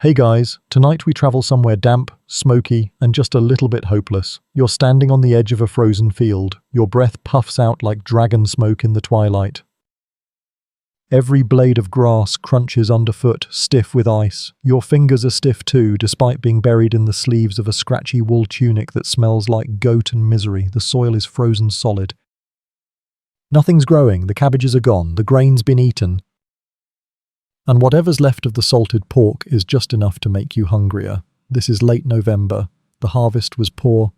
Hey guys, tonight we travel somewhere damp, smoky, and just a little bit hopeless. You're standing on the edge of a frozen field. Your breath puffs out like dragon smoke in the twilight. Every blade of grass crunches underfoot, stiff with ice. Your fingers are stiff too, despite being buried in the sleeves of a scratchy wool tunic that smells like goat and misery. The soil is frozen solid. Nothing's growing, the cabbages are gone, the grain's been eaten. And whatever's left of the salted pork is just enough to make you hungrier. This is late November, the harvest was poor,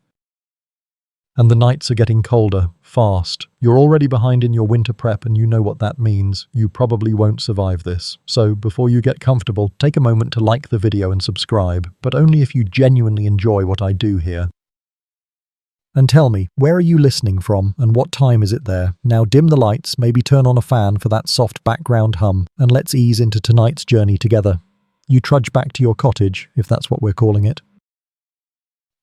and the nights are getting colder, fast. You're already behind in your winter prep and you know what that means. You probably won't survive this. So before you get comfortable, take a moment to like the video and subscribe, but only if you genuinely enjoy what I do here. And tell me, where are you listening from and what time is it there? Now dim the lights, maybe turn on a fan for that soft background hum, and let's ease into tonight's journey together. You trudge back to your cottage, if that's what we're calling it.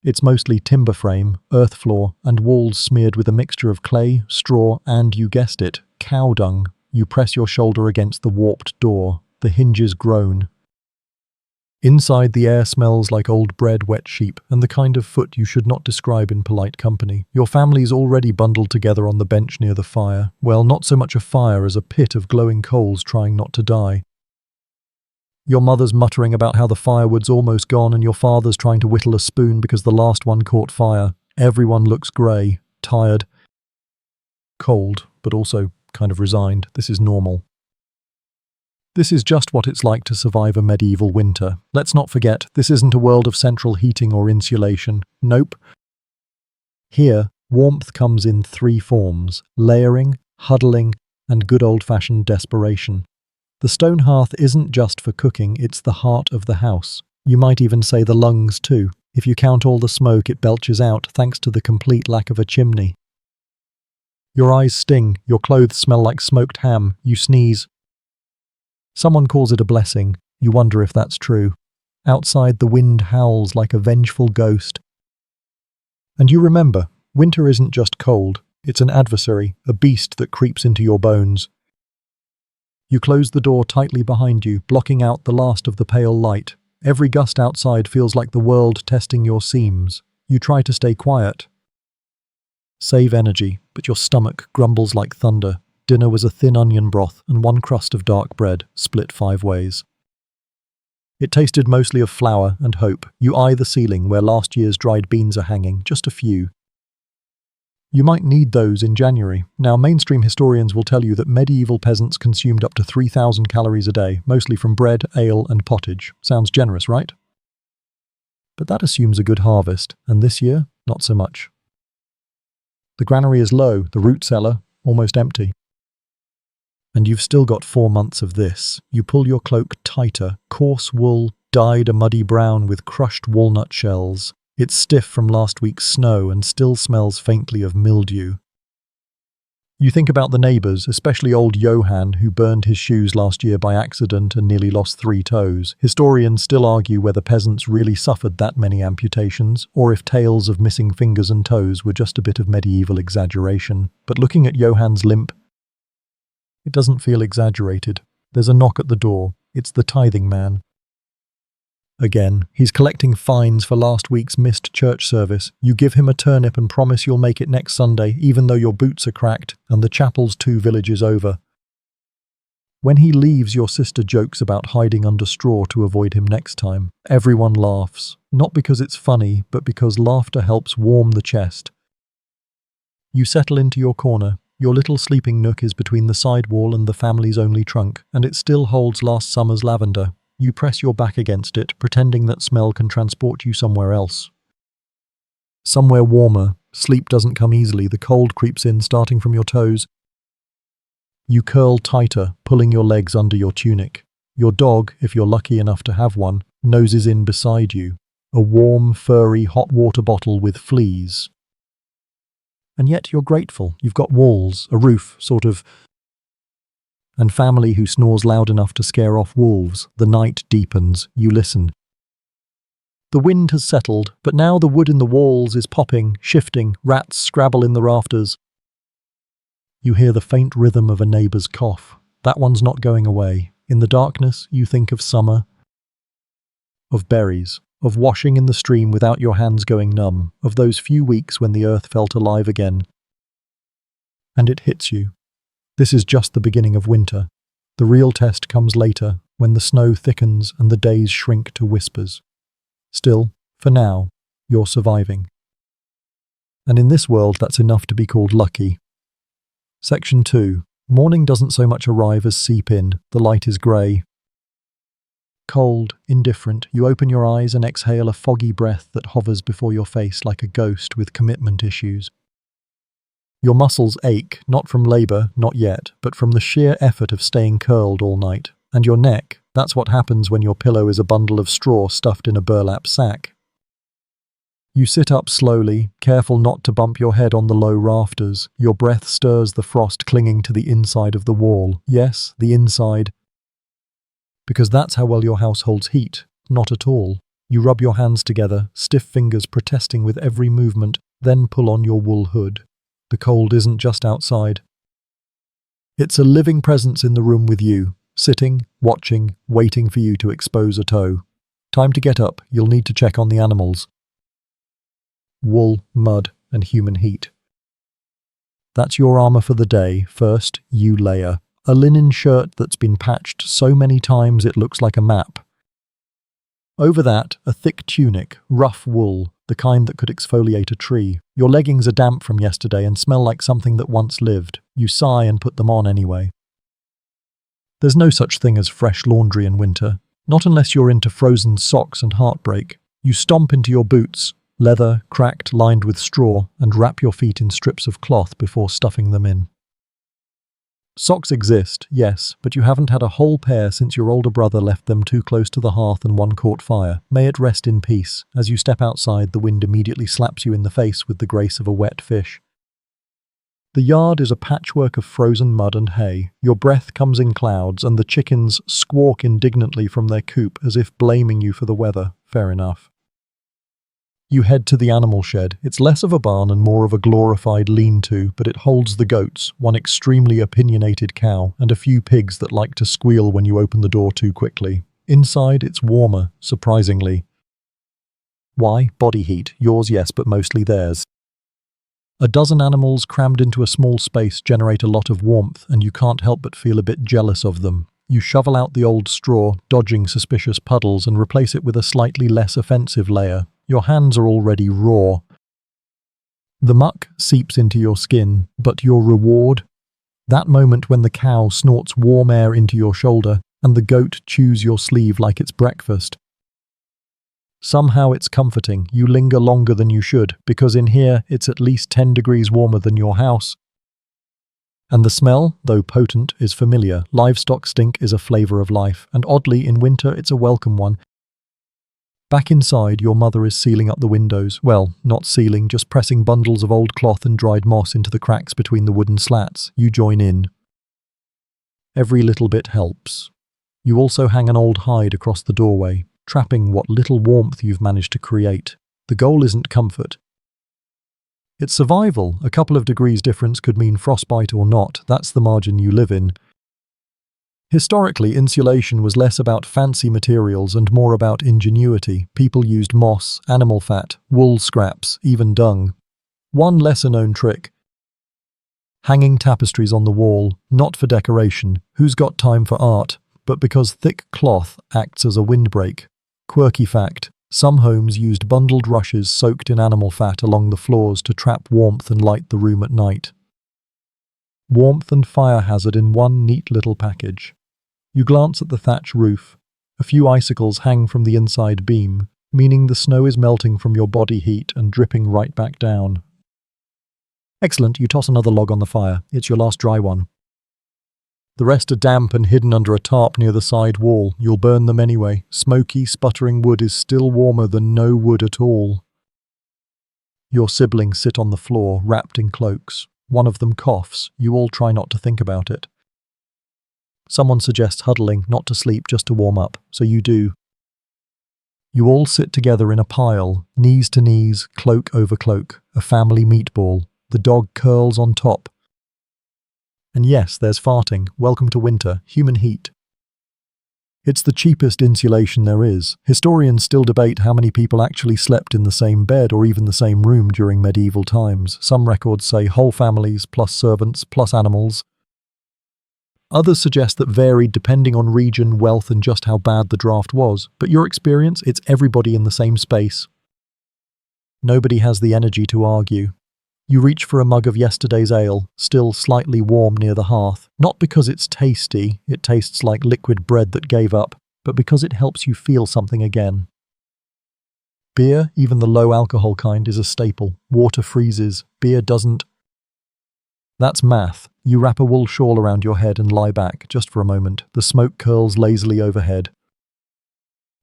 It's mostly timber frame, earth floor, and walls smeared with a mixture of clay, straw, and, you guessed it, cow dung. You press your shoulder against the warped door. The hinges groan. Inside, the air smells like old bred wet sheep and the kind of foot you should not describe in polite company. Your family's already bundled together on the bench near the fire. Well, not so much a fire as a pit of glowing coals trying not to die. Your mother's muttering about how the firewood's almost gone and your father's trying to whittle a spoon because the last one caught fire. Everyone looks grey, tired, cold, but also kind of resigned. This is normal. This is just what it's like to survive a medieval winter. Let's not forget, this isn't a world of central heating or insulation. Nope. Here, warmth comes in three forms: layering, huddling, and good old-fashioned desperation. The stone hearth isn't just for cooking, it's the heart of the house. You might even say the lungs too. If you count all the smoke it belches out thanks to the complete lack of a chimney. Your eyes sting, your clothes smell like smoked ham, you sneeze. Someone calls it a blessing. You wonder if that's true. Outside, the wind howls like a vengeful ghost. And you remember, winter isn't just cold. It's an adversary, a beast that creeps into your bones. You close the door tightly behind you, blocking out the last of the pale light. Every gust outside feels like the world testing your seams. You try to stay quiet. Save energy, but your stomach grumbles like thunder. Dinner was a thin onion broth and one crust of dark bread, split 5 ways. It tasted mostly of flour and hope. You eye the ceiling where last year's dried beans are hanging, just a few. You might need those in January. Now, mainstream historians will tell you that medieval peasants consumed up to 3,000 calories a day, mostly from bread, ale, and pottage. Sounds generous, right? But that assumes a good harvest, and this year, not so much. The granary is low, the root cellar almost empty. And you've still got 4 months of this. You pull your cloak tighter, coarse wool, dyed a muddy brown with crushed walnut shells. It's stiff from last week's snow and still smells faintly of mildew. You think about the neighbours, especially old Johann, who burned his shoes last year by accident and nearly lost 3 toes. Historians still argue whether peasants really suffered that many amputations, or if tales of missing fingers and toes were just a bit of medieval exaggeration. But looking at Johann's limp, it doesn't feel exaggerated. There's a knock at the door. It's the tithing man. Again, he's collecting fines for last week's missed church service. You give him a turnip and promise you'll make it next Sunday, even though your boots are cracked and the chapel's 2 villages over. When he leaves, your sister jokes about hiding under straw to avoid him next time. Everyone laughs, not because it's funny, but because laughter helps warm the chest. You settle into your corner. Your little sleeping nook is between the side wall and the family's only trunk, and it still holds last summer's lavender. You press your back against it, pretending that smell can transport you somewhere else. Somewhere warmer. Sleep doesn't come easily. The cold creeps in, starting from your toes. You curl tighter, pulling your legs under your tunic. Your dog, if you're lucky enough to have one, noses in beside you. A warm, furry, hot water bottle with fleas. And yet you're grateful. You've got walls, a roof, sort of, and family who snores loud enough to scare off wolves. The night deepens. You listen. The wind has settled, but now the wood in the walls is popping, shifting. Rats scrabble in the rafters. You hear the faint rhythm of a neighbour's cough. That one's not going away. In the darkness, you think of summer. of berries, of washing in the stream without your hands going numb, of those few weeks when the earth felt alive again. And it hits you. This is just the beginning of winter. The real test comes later, when the snow thickens and the days shrink to whispers. Still, for now, you're surviving. And in this world, that's enough to be called lucky. Section 2. Morning doesn't so much arrive as seep in. The light is grey. Cold, indifferent, you open your eyes and exhale a foggy breath that hovers before your face like a ghost with commitment issues. Your muscles ache, not from labour, not yet, but from the sheer effort of staying curled all night. And your neck, that's what happens when your pillow is a bundle of straw stuffed in a burlap sack. You sit up slowly, careful not to bump your head on the low rafters. Your breath stirs the frost clinging to the inside of the wall. Yes, the inside. Because that's how well your house holds heat. Not at all. You rub your hands together, stiff fingers protesting with every movement, then pull on your wool hood. The cold isn't just outside. It's a living presence in the room with you, sitting, watching, waiting for you to expose a toe. Time to get up, you'll need to check on the animals. Wool, mud, and human heat. That's your armour for the day. First, you layer. A linen shirt that's been patched so many times it looks like a map. Over that, a thick tunic, rough wool, the kind that could exfoliate a tree. Your leggings are damp from yesterday and smell like something that once lived. You sigh and put them on anyway. There's no such thing as fresh laundry in winter, not unless you're into frozen socks and heartbreak. You stomp into your boots, leather, cracked, lined with straw, and wrap your feet in strips of cloth before stuffing them in. Socks exist, yes, but you haven't had a whole pair since your older brother left them too close to the hearth and one caught fire. May it rest in peace. As you step outside, the wind immediately slaps you in the face with the grace of a wet fish. The yard is a patchwork of frozen mud and hay. Your breath comes in clouds, and the chickens squawk indignantly from their coop as if blaming you for the weather. Fair enough. You head to the animal shed. It's less of a barn and more of a glorified lean-to, but it holds the goats, one extremely opinionated cow, and a few pigs that like to squeal when you open the door too quickly. Inside, it's warmer, surprisingly. Why? Body heat. Yours, yes, but mostly theirs. A dozen animals crammed into a small space generate a lot of warmth, and you can't help but feel a bit jealous of them. You shovel out the old straw, dodging suspicious puddles, and replace it with a slightly less offensive layer. Your hands are already raw. The muck seeps into your skin, but your reward? That moment when the cow snorts warm air into your shoulder, and the goat chews your sleeve like it's breakfast. Somehow it's comforting. You linger longer than you should, because in here it's at least 10 degrees warmer than your house. And the smell, though potent, is familiar. Livestock stink is a flavour of life, and oddly, in winter it's a welcome one. Back inside, your mother is sealing up the windows. Well, not sealing, just pressing bundles of old cloth and dried moss into the cracks between the wooden slats. You join in. Every little bit helps. You also hang an old hide across the doorway, trapping what little warmth you've managed to create. The goal isn't comfort. It's survival. A couple of degrees difference could mean frostbite or not. That's the margin you live in. Historically, insulation was less about fancy materials and more about ingenuity. People used moss, animal fat, wool scraps, even dung. One lesser-known trick: hanging tapestries on the wall, not for decoration. Who's got time for art? But because thick cloth acts as a windbreak. Quirky fact: some homes used bundled rushes soaked in animal fat along the floors to trap warmth and light the room at night. Warmth and fire hazard in one neat little package. You glance at the thatch roof. A few icicles hang from the inside beam, meaning the snow is melting from your body heat and dripping right back down. Excellent, you toss another log on the fire. It's your last dry one. The rest are damp and hidden under a tarp near the side wall. You'll burn them anyway. Smoky, sputtering wood is still warmer than no wood at all. Your siblings sit on the floor, wrapped in cloaks. One of them coughs. You all try not to think about it. Someone suggests huddling, not to sleep, just to warm up. So you do. You all sit together in a pile, knees to knees, cloak over cloak, a family meatball. The dog curls on top. And yes, there's farting. Welcome to winter, human heat. It's the cheapest insulation there is. Historians still debate how many people actually slept in the same bed or even the same room during medieval times. Some records say whole families, plus servants, plus animals. Others suggest that varied depending on region, wealth, and just how bad the draft was. But your experience, it's everybody in the same space. Nobody has the energy to argue. You reach for a mug of yesterday's ale, still slightly warm near the hearth, not because it's tasty, it tastes like liquid bread that gave up, but because it helps you feel something again. Beer, even the low-alcohol kind, is a staple. Water freezes, beer doesn't. That's math. You wrap a wool shawl around your head and lie back, just for a moment. The smoke curls lazily overhead.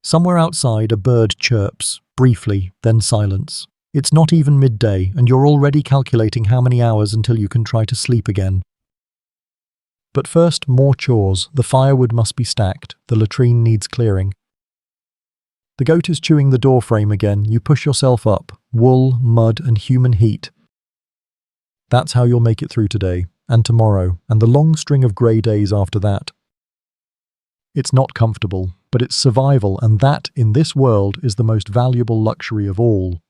Somewhere outside, a bird chirps, briefly, then silence. It's not even midday, and you're already calculating how many hours until you can try to sleep again. But first, more chores. The firewood must be stacked. The latrine needs clearing. The goat is chewing the door frame again. You push yourself up. Wool, mud, and human heat. That's how you'll make it through today, and tomorrow, and the long string of grey days after that. It's not comfortable, but it's survival, and that, in this world, is the most valuable luxury of all.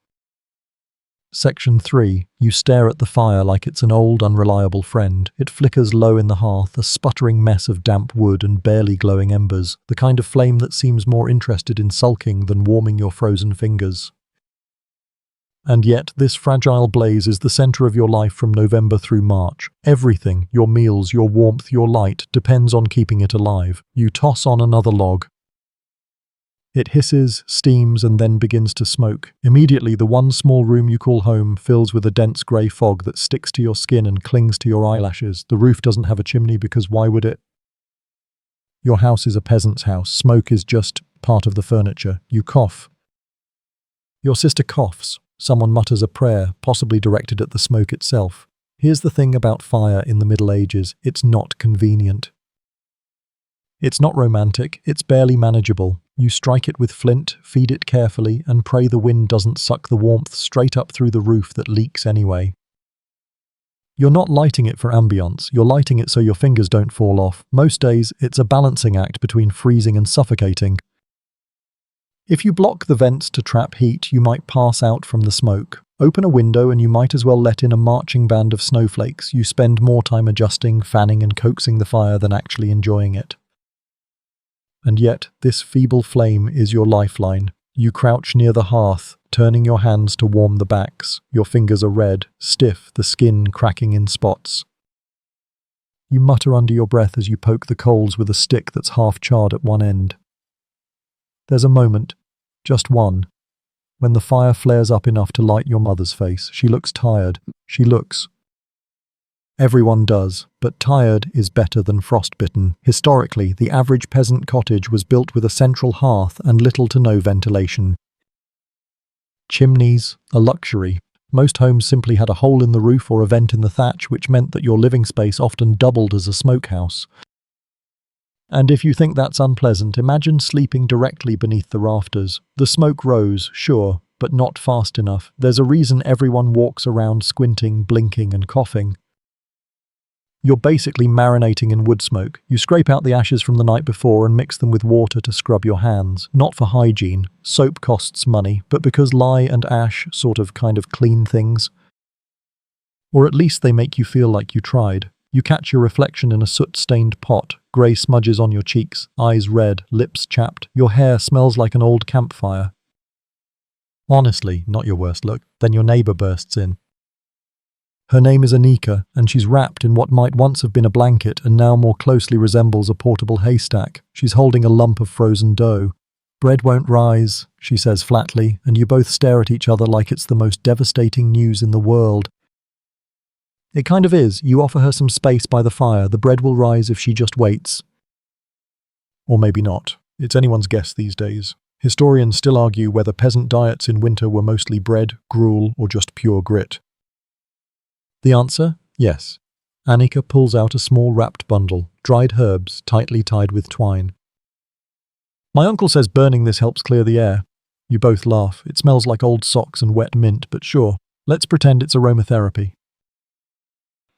Section 3. You stare at the fire like it's an old, unreliable friend. It flickers low in the hearth, a sputtering mess of damp wood and barely glowing embers, the kind of flame that seems more interested in sulking than warming your frozen fingers. And yet, this fragile blaze is the center of your life from November through March. Everything, your meals, your warmth, your light, depends on keeping it alive. You toss on another log. It hisses, steams, and then begins to smoke. Immediately, the one small room you call home fills with a dense grey fog that sticks to your skin and clings to your eyelashes. The roof doesn't have a chimney because why would it? Your house is a peasant's house. Smoke is just part of the furniture. You cough. Your sister coughs. Someone mutters a prayer, possibly directed at the smoke itself. Here's the thing about fire in the Middle Ages. It's not convenient. It's not romantic. It's barely manageable. You strike it with flint, feed it carefully, and pray the wind doesn't suck the warmth straight up through the roof that leaks anyway. You're not lighting it for ambience, you're lighting it so your fingers don't fall off. Most days, it's a balancing act between freezing and suffocating. If you block the vents to trap heat, you might pass out from the smoke. Open a window and you might as well let in a marching band of snowflakes. You spend more time adjusting, fanning, and coaxing the fire than actually enjoying it. And yet, this feeble flame is your lifeline. You crouch near the hearth, turning your hands to warm the backs. Your fingers are red, stiff, the skin cracking in spots. You mutter under your breath as you poke the coals with a stick that's half charred at one end. There's a moment, just one, when the fire flares up enough to light your mother's face. She looks tired. Everyone does, but tired is better than frostbitten. Historically, the average peasant cottage was built with a central hearth and little to no ventilation. Chimneys, a luxury. Most homes simply had a hole in the roof or a vent in the thatch, which meant that your living space often doubled as a smokehouse. And if you think that's unpleasant, imagine sleeping directly beneath the rafters. The smoke rose, sure, but not fast enough. There's a reason everyone walks around squinting, blinking, and coughing. You're basically marinating in wood smoke. You scrape out the ashes from the night before and mix them with water to scrub your hands. Not for hygiene. Soap costs money, but because lye and ash kind of clean things. Or at least they make you feel like you tried. You catch your reflection in a soot-stained pot, grey smudges on your cheeks, eyes red, lips chapped. Your hair smells like an old campfire. Honestly, not your worst look. Then your neighbour bursts in. Her name is Anika, and she's wrapped in what might once have been a blanket and now more closely resembles a portable haystack. She's holding a lump of frozen dough. "Bread won't rise," she says flatly, and you both stare at each other like it's the most devastating news in the world. It kind of is. You offer her some space by the fire. The bread will rise if she just waits. Or maybe not. It's anyone's guess these days. Historians still argue whether peasant diets in winter were mostly bread, gruel, or just pure grit. The answer? Yes. Anika pulls out a small wrapped bundle, dried herbs tightly tied with twine. "My uncle says burning this helps clear the air." You both laugh. It smells like old socks and wet mint, but sure, let's pretend it's aromatherapy.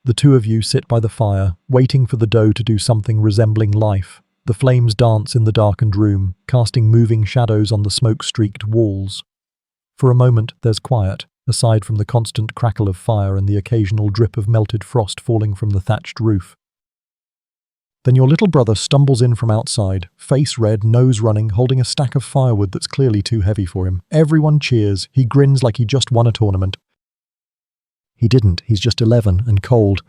The two of you sit by the fire, waiting for the dough to do something resembling life. The flames dance in the darkened room, casting moving shadows on the smoke-streaked walls. For a moment, there's quiet, aside from the constant crackle of fire and the occasional drip of melted frost falling from the thatched roof. Then your little brother stumbles in from outside, face red, nose running, holding a stack of firewood that's clearly too heavy for him. Everyone cheers. He grins like he just won a tournament. He didn't. He's just 11 and cold.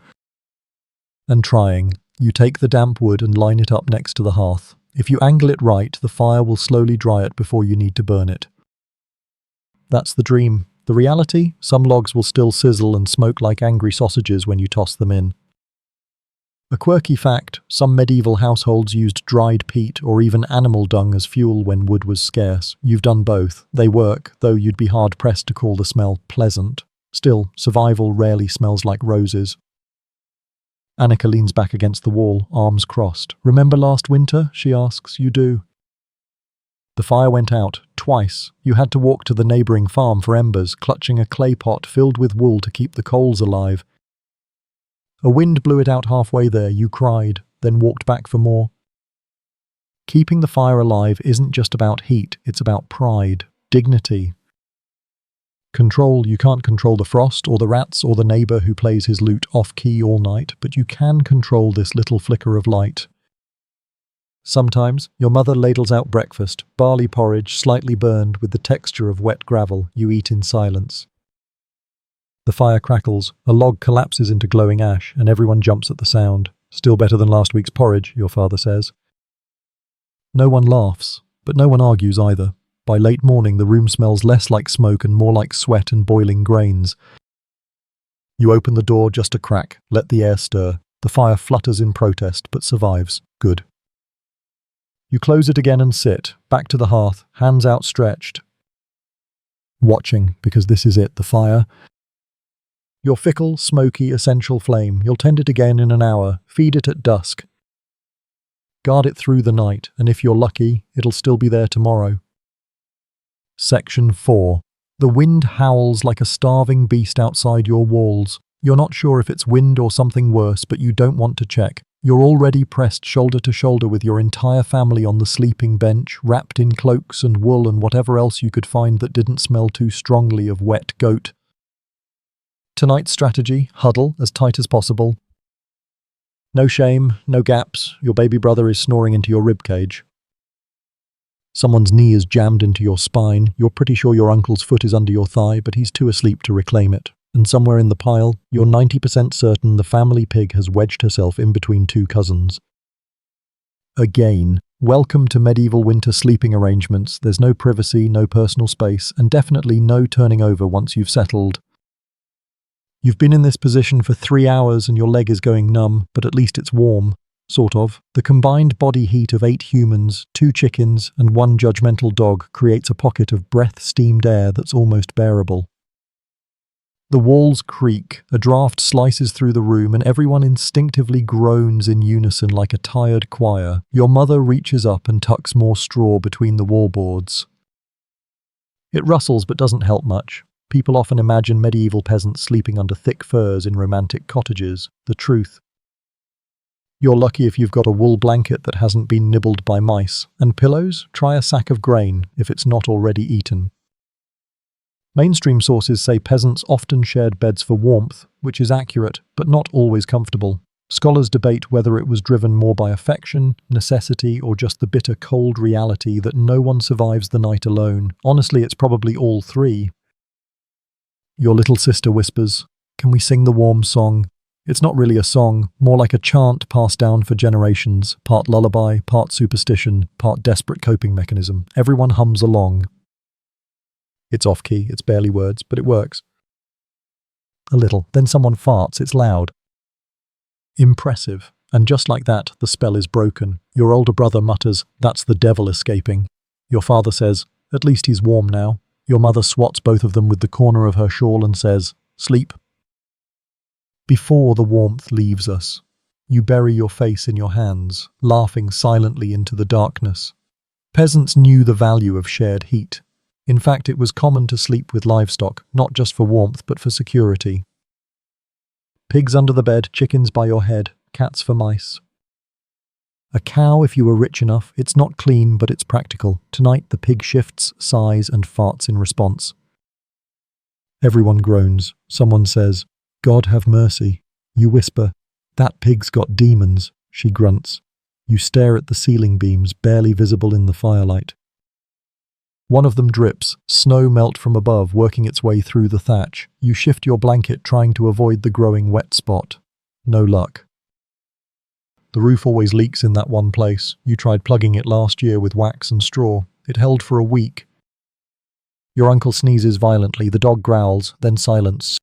And trying. You take the damp wood and line it up next to the hearth. If you angle it right, the fire will slowly dry it before you need to burn it. That's the dream. The reality? Some logs will still sizzle and smoke like angry sausages when you toss them in. A quirky fact, some medieval households used dried peat or even animal dung as fuel when wood was scarce. You've done both. They work, though you'd be hard-pressed to call the smell pleasant. Still, survival rarely smells like roses. Annika leans back against the wall, arms crossed. "Remember last winter?" she asks. "You do." The fire went out, twice. You had to walk to the neighbouring farm for embers, clutching a clay pot filled with wool to keep the coals alive. A wind blew it out halfway there. You cried, then walked back for more. Keeping the fire alive isn't just about heat, it's about pride, dignity. Control. You can't control the frost or the rats or the neighbour who plays his lute off-key all night, but you can control this little flicker of light. Sometimes, your mother ladles out breakfast, barley porridge slightly burned with the texture of wet gravel. You eat in silence. The fire crackles, a log collapses into glowing ash, and everyone jumps at the sound. "Still better than last week's porridge," your father says. No one laughs, but no one argues either. By late morning, the room smells less like smoke and more like sweat and boiling grains. You open the door just a crack, let the air stir. The fire flutters in protest, but survives. Good. You close it again and sit, back to the hearth, hands outstretched. Watching, because this is it, the fire. Your fickle, smoky, essential flame. You'll tend it again in an hour, feed it at dusk. Guard it through the night, and if you're lucky, it'll still be there tomorrow. Section 4. The wind howls like a starving beast outside your walls. You're not sure if it's wind or something worse, but you don't want to check. You're already pressed shoulder to shoulder with your entire family on the sleeping bench, wrapped in cloaks and wool and whatever else you could find that didn't smell too strongly of wet goat. Tonight's strategy: huddle as tight as possible. No shame, no gaps. Your baby brother is snoring into your ribcage. Someone's knee is jammed into your spine. You're pretty sure your uncle's foot is under your thigh, but he's too asleep to reclaim it. And somewhere in the pile, you're 90% certain the family pig has wedged herself in between two cousins. Again, welcome to medieval winter sleeping arrangements. There's no privacy, no personal space, and definitely no turning over once you've settled. You've been in this position for 3 hours and your leg is going numb, but at least it's warm. Sort of. The combined body heat of 8 humans, 2 chickens, and 1 judgmental dog creates a pocket of breath-steamed air that's almost bearable. The walls creak, a draft slices through the room, and everyone instinctively groans in unison like a tired choir. Your mother reaches up and tucks more straw between the wallboards. It rustles but doesn't help much. People often imagine medieval peasants sleeping under thick furs in romantic cottages. The truth: you're lucky if you've got a wool blanket that hasn't been nibbled by mice. And pillows? Try a sack of grain, if it's not already eaten. Mainstream sources say peasants often shared beds for warmth, which is accurate, but not always comfortable. Scholars debate whether it was driven more by affection, necessity, or just the bitter cold reality that no one survives the night alone. Honestly, it's probably all three. Your little sister whispers, "Can we sing the warm song?" It's not really a song, more like a chant passed down for generations, part lullaby, part superstition, part desperate coping mechanism. Everyone hums along. It's off-key, it's barely words, but it works. A little. Then someone farts, it's loud. Impressive. And just like that, the spell is broken. Your older brother mutters, "That's the devil escaping." Your father says, "At least he's warm now." Your mother swats both of them with the corner of her shawl and says, "Sleep." Before the warmth leaves us, you bury your face in your hands, laughing silently into the darkness. Peasants knew the value of shared heat. In fact, it was common to sleep with livestock, not just for warmth, but for security. Pigs under the bed, chickens by your head, cats for mice. A cow if you were rich enough. It's not clean, but it's practical. Tonight the pig shifts, sighs, and farts in response. Everyone groans. Someone says, "God have mercy." You whisper, "That pig's got demons." She grunts. You stare at the ceiling beams, barely visible in the firelight. One of them drips, snow melt from above, working its way through the thatch. You shift your blanket, trying to avoid the growing wet spot. No luck. The roof always leaks in that one place. You tried plugging it last year with wax and straw. It held for a week. Your uncle sneezes violently, the dog growls, then silence.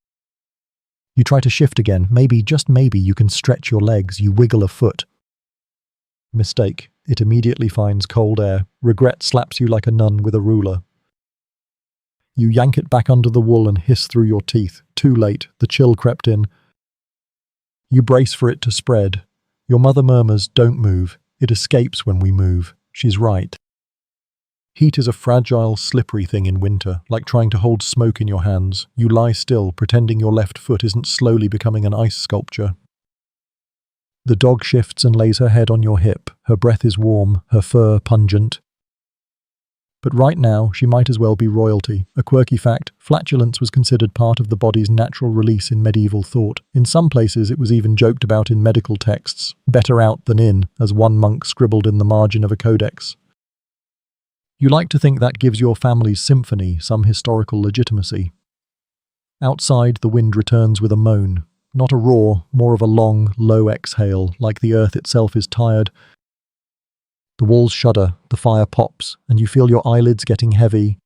You try to shift again. Maybe, just maybe, you can stretch your legs. You wiggle a foot. Mistake. It immediately finds cold air. Regret slaps you like a nun with a ruler. You yank it back under the wool and hiss through your teeth. Too late. The chill crept in. You brace for it to spread. Your mother murmurs, "Don't move. It escapes when we move." She's right. Heat is a fragile, slippery thing in winter, like trying to hold smoke in your hands. You lie still, pretending your left foot isn't slowly becoming an ice sculpture. The dog shifts and lays her head on your hip. Her breath is warm, her fur pungent. But right now, she might as well be royalty. A quirky fact, flatulence was considered part of the body's natural release in medieval thought. In some places, it was even joked about in medical texts. Better out than in, as one monk scribbled in the margin of a codex. You like to think that gives your family's symphony some historical legitimacy. Outside, the wind returns with a moan. Not a roar, more of a long, low exhale, like the earth itself is tired. The walls shudder, the fire pops, and you feel your eyelids getting heavy.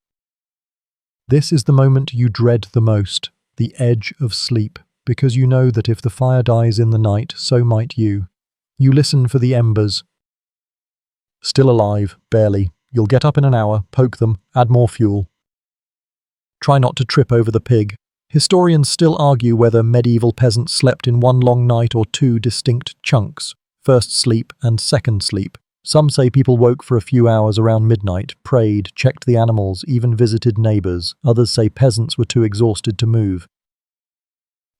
This is the moment you dread the most, the edge of sleep, because you know that if the fire dies in the night, so might you. You listen for the embers. Still alive, barely. You'll get up in an hour, poke them, add more fuel. Try not to trip over the pig. Historians still argue whether medieval peasants slept in one long night or two distinct chunks, first sleep and second sleep. Some say people woke for a few hours around midnight, prayed, checked the animals, even visited neighbours. Others say peasants were too exhausted to move.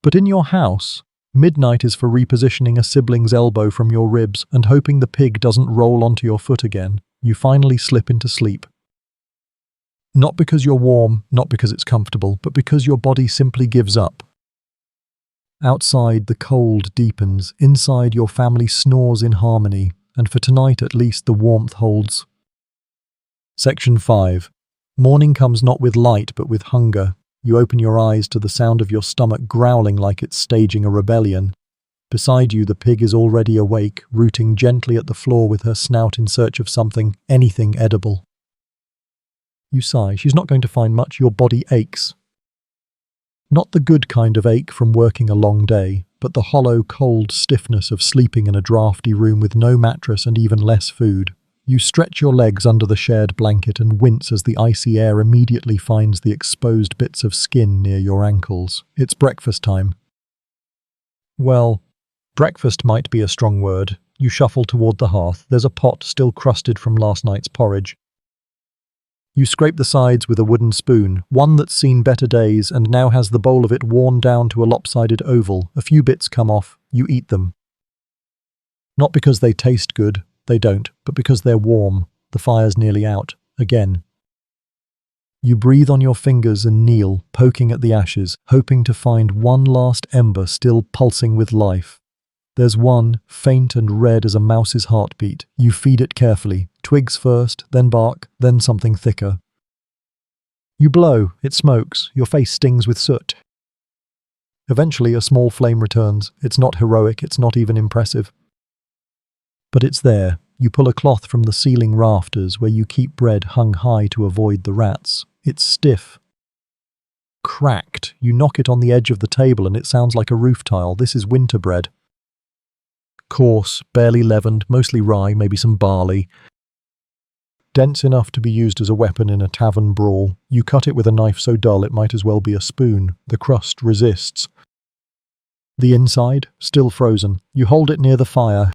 But in your house, midnight is for repositioning a sibling's elbow from your ribs and hoping the pig doesn't roll onto your foot again. You finally slip into sleep. Not because you're warm, not because it's comfortable, but because your body simply gives up. Outside, the cold deepens. Inside, your family snores in harmony. And for tonight, at least, the warmth holds. Section 5. Morning comes not with light, but with hunger. You open your eyes to the sound of your stomach growling like it's staging a rebellion. Beside you, the pig is already awake, rooting gently at the floor with her snout in search of something, anything edible. You sigh. She's not going to find much. Your body aches. Not the good kind of ache from working a long day, but the hollow, cold stiffness of sleeping in a drafty room with no mattress and even less food. You stretch your legs under the shared blanket and wince as the icy air immediately finds the exposed bits of skin near your ankles. It's breakfast time. Well, breakfast might be a strong word. You shuffle toward the hearth. There's a pot still crusted from last night's porridge. You scrape the sides with a wooden spoon, one that's seen better days and now has the bowl of it worn down to a lopsided oval. A few bits come off. You eat them. Not because they taste good, they don't, but because they're warm. The fire's nearly out. Again. You breathe on your fingers and kneel, poking at the ashes, hoping to find one last ember still pulsing with life. There's one, faint and red as a mouse's heartbeat. You feed it carefully. Twigs first, then bark, then something thicker. You blow. It smokes. Your face stings with soot. Eventually, a small flame returns. It's not heroic. It's not even impressive. But it's there. You pull a cloth from the ceiling rafters where you keep bread hung high to avoid the rats. It's stiff. Cracked. You knock it on the edge of the table and it sounds like a roof tile. This is winter bread. Coarse, barely leavened, mostly rye, maybe some barley. Dense enough to be used as a weapon in a tavern brawl. You cut it with a knife so dull it might as well be a spoon. The crust resists. The inside, still frozen. You hold it near the fire.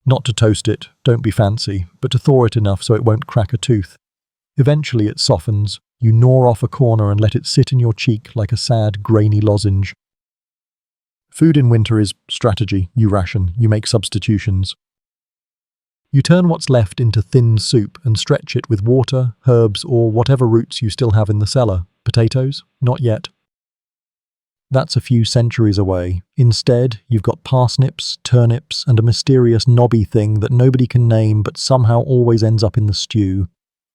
Not to toast it, don't be fancy, but to thaw it enough so it won't crack a tooth. Eventually it softens. You gnaw off a corner and let it sit in your cheek like a sad, grainy lozenge. Food in winter is strategy. You ration, you make substitutions. You turn what's left into thin soup and stretch it with water, herbs, or whatever roots you still have in the cellar. Potatoes? Not yet. That's a few centuries away. Instead, you've got parsnips, turnips, and a mysterious knobby thing that nobody can name but somehow always ends up in the stew.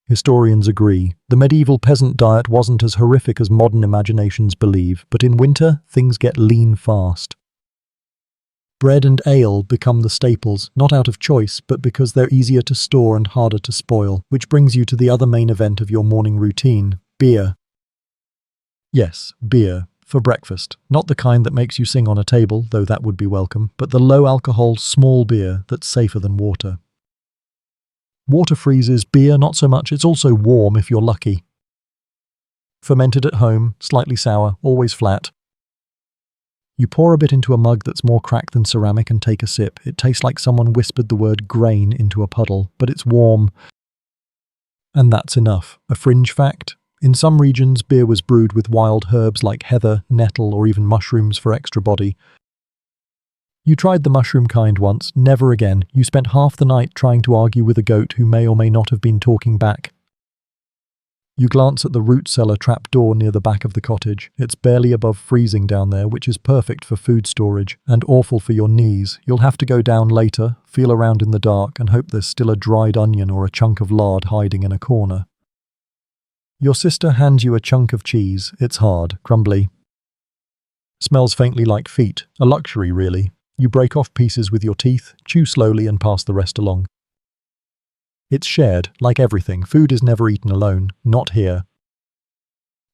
Historians agree. The medieval peasant diet wasn't as horrific as modern imaginations believe, but in winter, things get lean fast. Bread and ale become the staples, not out of choice, but because they're easier to store and harder to spoil, which brings you to the other main event of your morning routine, beer. Yes, beer. For breakfast. Not the kind that makes you sing on a table, though that would be welcome, but the low-alcohol, small beer that's safer than water. Water freezes, beer not so much, it's also warm if you're lucky. Fermented at home, slightly sour, always flat. You pour a bit into a mug that's more cracked than ceramic and take a sip. It tastes like someone whispered the word grain into a puddle, but it's warm. And that's enough. A fringe fact? In some regions, beer was brewed with wild herbs like heather, nettle, or even mushrooms for extra body. You tried the mushroom kind once, never again. You spent half the night trying to argue with a goat who may or may not have been talking back. You glance at the root cellar trap door near the back of the cottage. It's barely above freezing down there, which is perfect for food storage, and awful for your knees. You'll have to go down later, feel around in the dark, and hope there's still a dried onion or a chunk of lard hiding in a corner. Your sister hands you a chunk of cheese. It's hard, crumbly. Smells faintly like feet, a luxury really. You break off pieces with your teeth, chew slowly and pass the rest along. It's shared, like everything. Food is never eaten alone, not here.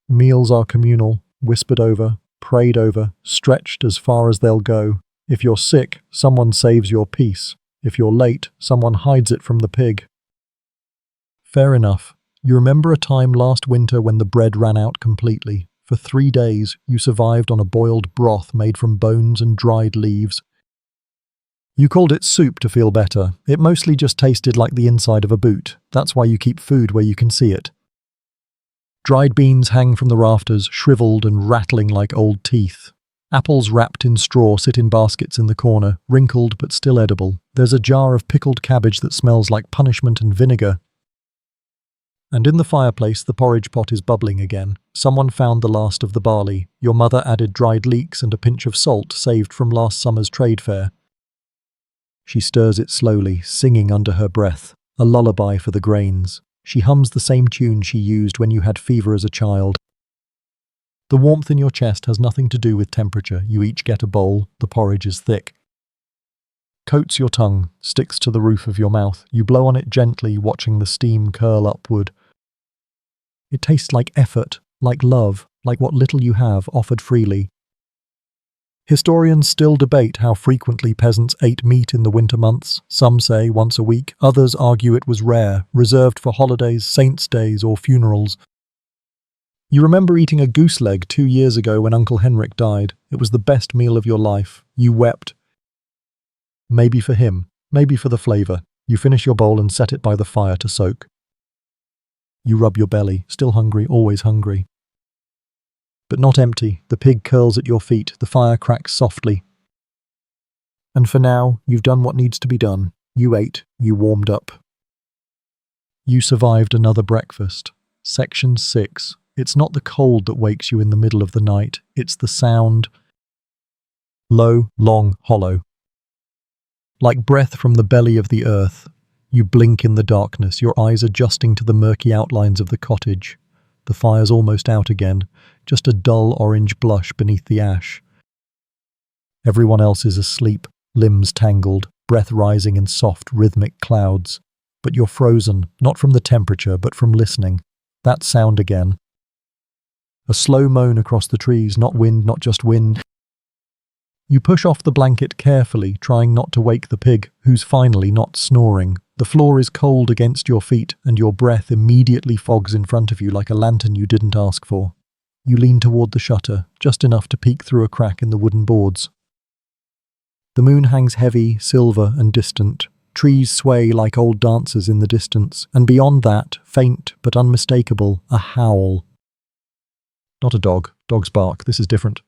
Meals are communal, whispered over, prayed over, stretched as far as they'll go. If you're sick, someone saves your peace. If you're late, someone hides it from the pig. Fair enough. You remember a time last winter when the bread ran out completely. For 3 days, you survived on a boiled broth made from bones and dried leaves. You called it soup to feel better. It mostly just tasted like the inside of a boot. That's why you keep food where you can see it. Dried beans hang from the rafters, shriveled and rattling like old teeth. Apples wrapped in straw sit in baskets in the corner, wrinkled but still edible. There's a jar of pickled cabbage that smells like punishment and vinegar. And in the fireplace, the porridge pot is bubbling again. Someone found the last of the barley. Your mother added dried leeks and a pinch of salt saved from last summer's trade fair. She stirs it slowly, singing under her breath, a lullaby for the grains. She hums the same tune she used when you had fever as a child. The warmth in your chest has nothing to do with temperature. You each get a bowl. The porridge is thick. Coats your tongue, sticks to the roof of your mouth. You blow on it gently, watching the steam curl upward. It tastes like effort, like love, like what little you have offered freely. Historians still debate how frequently peasants ate meat in the winter months. Some say once a week, others argue it was rare, reserved for holidays, saints' days, or funerals. You remember eating a goose leg 2 years ago when Uncle Henrik died. It was the best meal of your life. You wept. Maybe for him, maybe for the flavour. You finish your bowl and set it by the fire to soak. You rub your belly, still hungry, always hungry. But not empty. The pig curls at your feet, the fire cracks softly. And for now, you've done what needs to be done. You ate, you warmed up. You survived another breakfast. Section 6. It's not the cold that wakes you in the middle of the night, it's the sound. Low, long, hollow. Like breath from the belly of the earth, you blink in the darkness, your eyes adjusting to the murky outlines of the cottage. The fire's almost out again, just a dull orange blush beneath the ash. Everyone else is asleep, limbs tangled, breath rising in soft, rhythmic clouds. But you're frozen, not from the temperature, but from listening. That sound again. A slow moan across the trees, not wind, not just wind. You push off the blanket carefully, trying not to wake the pig, who's finally not snoring. The floor is cold against your feet, and your breath immediately fogs in front of you like a lantern you didn't ask for. You lean toward the shutter, just enough to peek through a crack in the wooden boards. The moon hangs heavy, silver, and distant. Trees sway like old dancers in the distance, and beyond that, faint but unmistakable, a howl. Not a dog. Dogs bark. This is different.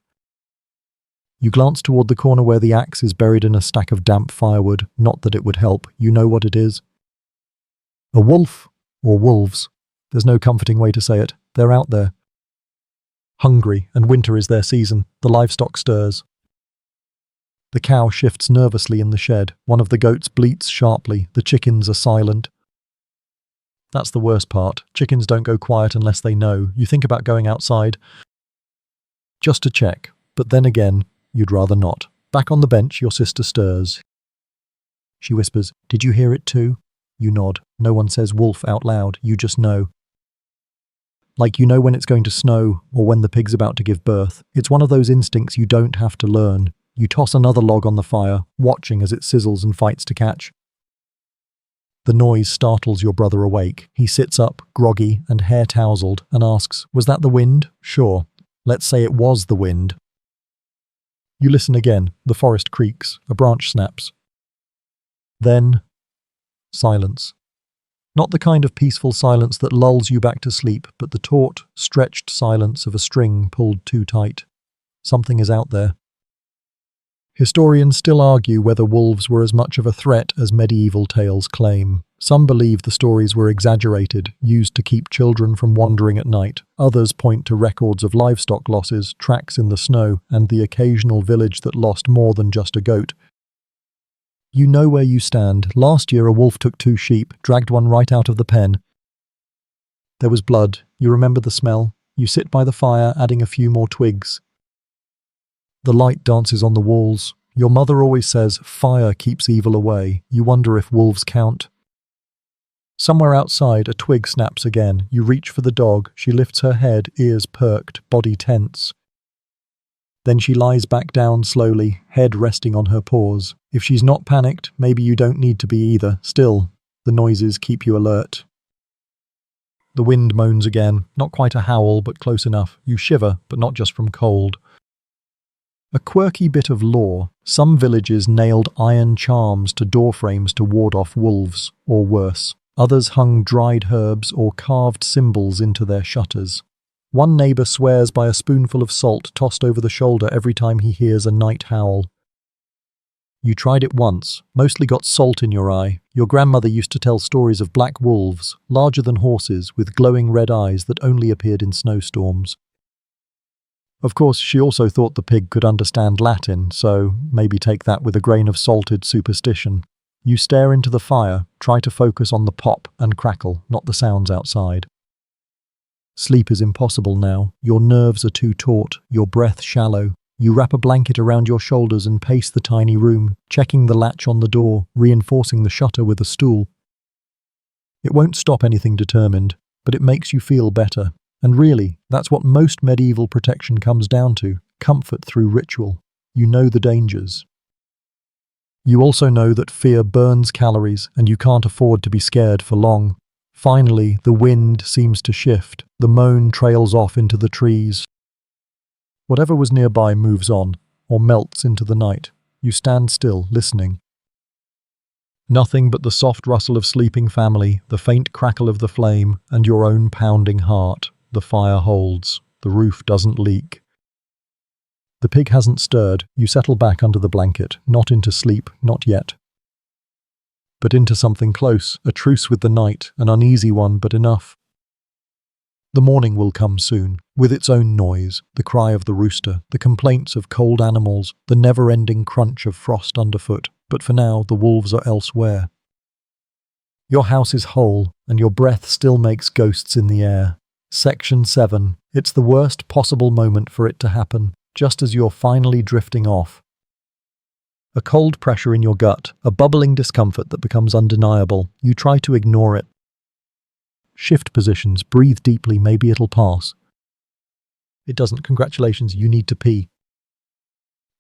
You glance toward the corner where the axe is buried in a stack of damp firewood. Not that it would help. You know what it is. A wolf, or wolves. There's no comforting way to say it. They're out there. Hungry, and winter is their season. The livestock stirs. The cow shifts nervously in the shed. One of the goats bleats sharply. The chickens are silent. That's the worst part. Chickens don't go quiet unless they know. You think about going outside just to check, but then again, you'd rather not. Back on the bench, your sister stirs. She whispers, "Did you hear it too?" You nod. No one says wolf out loud. You just know. Like you know when it's going to snow or when the pig's about to give birth. It's one of those instincts you don't have to learn. You toss another log on the fire, watching as it sizzles and fights to catch. The noise startles your brother awake. He sits up, groggy and hair-tousled, and asks, "Was that the wind?" "Sure. Let's say it was the wind." You listen again. The forest creaks. A branch snaps. Then, silence. Not the kind of peaceful silence that lulls you back to sleep, but the taut, stretched silence of a string pulled too tight. Something is out there. Historians still argue whether wolves were as much of a threat as medieval tales claim. Some believe the stories were exaggerated, used to keep children from wandering at night. Others point to records of livestock losses, tracks in the snow, and the occasional village that lost more than just a goat. You know where you stand. Last year a wolf took 2 sheep, dragged one right out of the pen. There was blood. You remember the smell. You sit by the fire, adding a few more twigs. The light dances on the walls. Your mother always says, "Fire keeps evil away." You wonder if wolves count. Somewhere outside, a twig snaps again. You reach for the dog. She lifts her head, ears perked, body tense. Then she lies back down slowly, head resting on her paws. If she's not panicked, maybe you don't need to be either. Still, the noises keep you alert. The wind moans again. Not quite a howl, but close enough. You shiver, but not just from cold. A quirky bit of lore. Some villages nailed iron charms to doorframes to ward off wolves, or worse. Others hung dried herbs or carved symbols into their shutters. One neighbour swears by a spoonful of salt tossed over the shoulder every time he hears a night howl. You tried it once, mostly got salt in your eye. Your grandmother used to tell stories of black wolves, larger than horses, with glowing red eyes that only appeared in snowstorms. Of course, she also thought the pig could understand Latin, so maybe take that with a grain of salted superstition. You stare into the fire, try to focus on the pop and crackle, not the sounds outside. Sleep is impossible now. Your nerves are too taut, your breath shallow. You wrap a blanket around your shoulders and pace the tiny room, checking the latch on the door, reinforcing the shutter with a stool. It won't stop anything determined, but it makes you feel better. And really, that's what most medieval protection comes down to, comfort through ritual. You know the dangers. You also know that fear burns calories and you can't afford to be scared for long. Finally, the wind seems to shift. The moan trails off into the trees. Whatever was nearby moves on, or melts into the night. You stand still, listening. Nothing but the soft rustle of sleeping family, the faint crackle of the flame, and your own pounding heart. The fire holds. The roof doesn't leak. The pig hasn't stirred. You settle back under the blanket, not into sleep, not yet. But into something close, a truce with the night, an uneasy one, but enough. The morning will come soon, with its own noise, the cry of the rooster, the complaints of cold animals, the never-ending crunch of frost underfoot, but for now the wolves are elsewhere. Your house is whole, and your breath still makes ghosts in the air. Section 7. It's the worst possible moment for it to happen, just as you're finally drifting off. A cold pressure in your gut, a bubbling discomfort that becomes undeniable. You try to ignore it. Shift positions, breathe deeply, maybe it'll pass. It doesn't. Congratulations, you need to pee.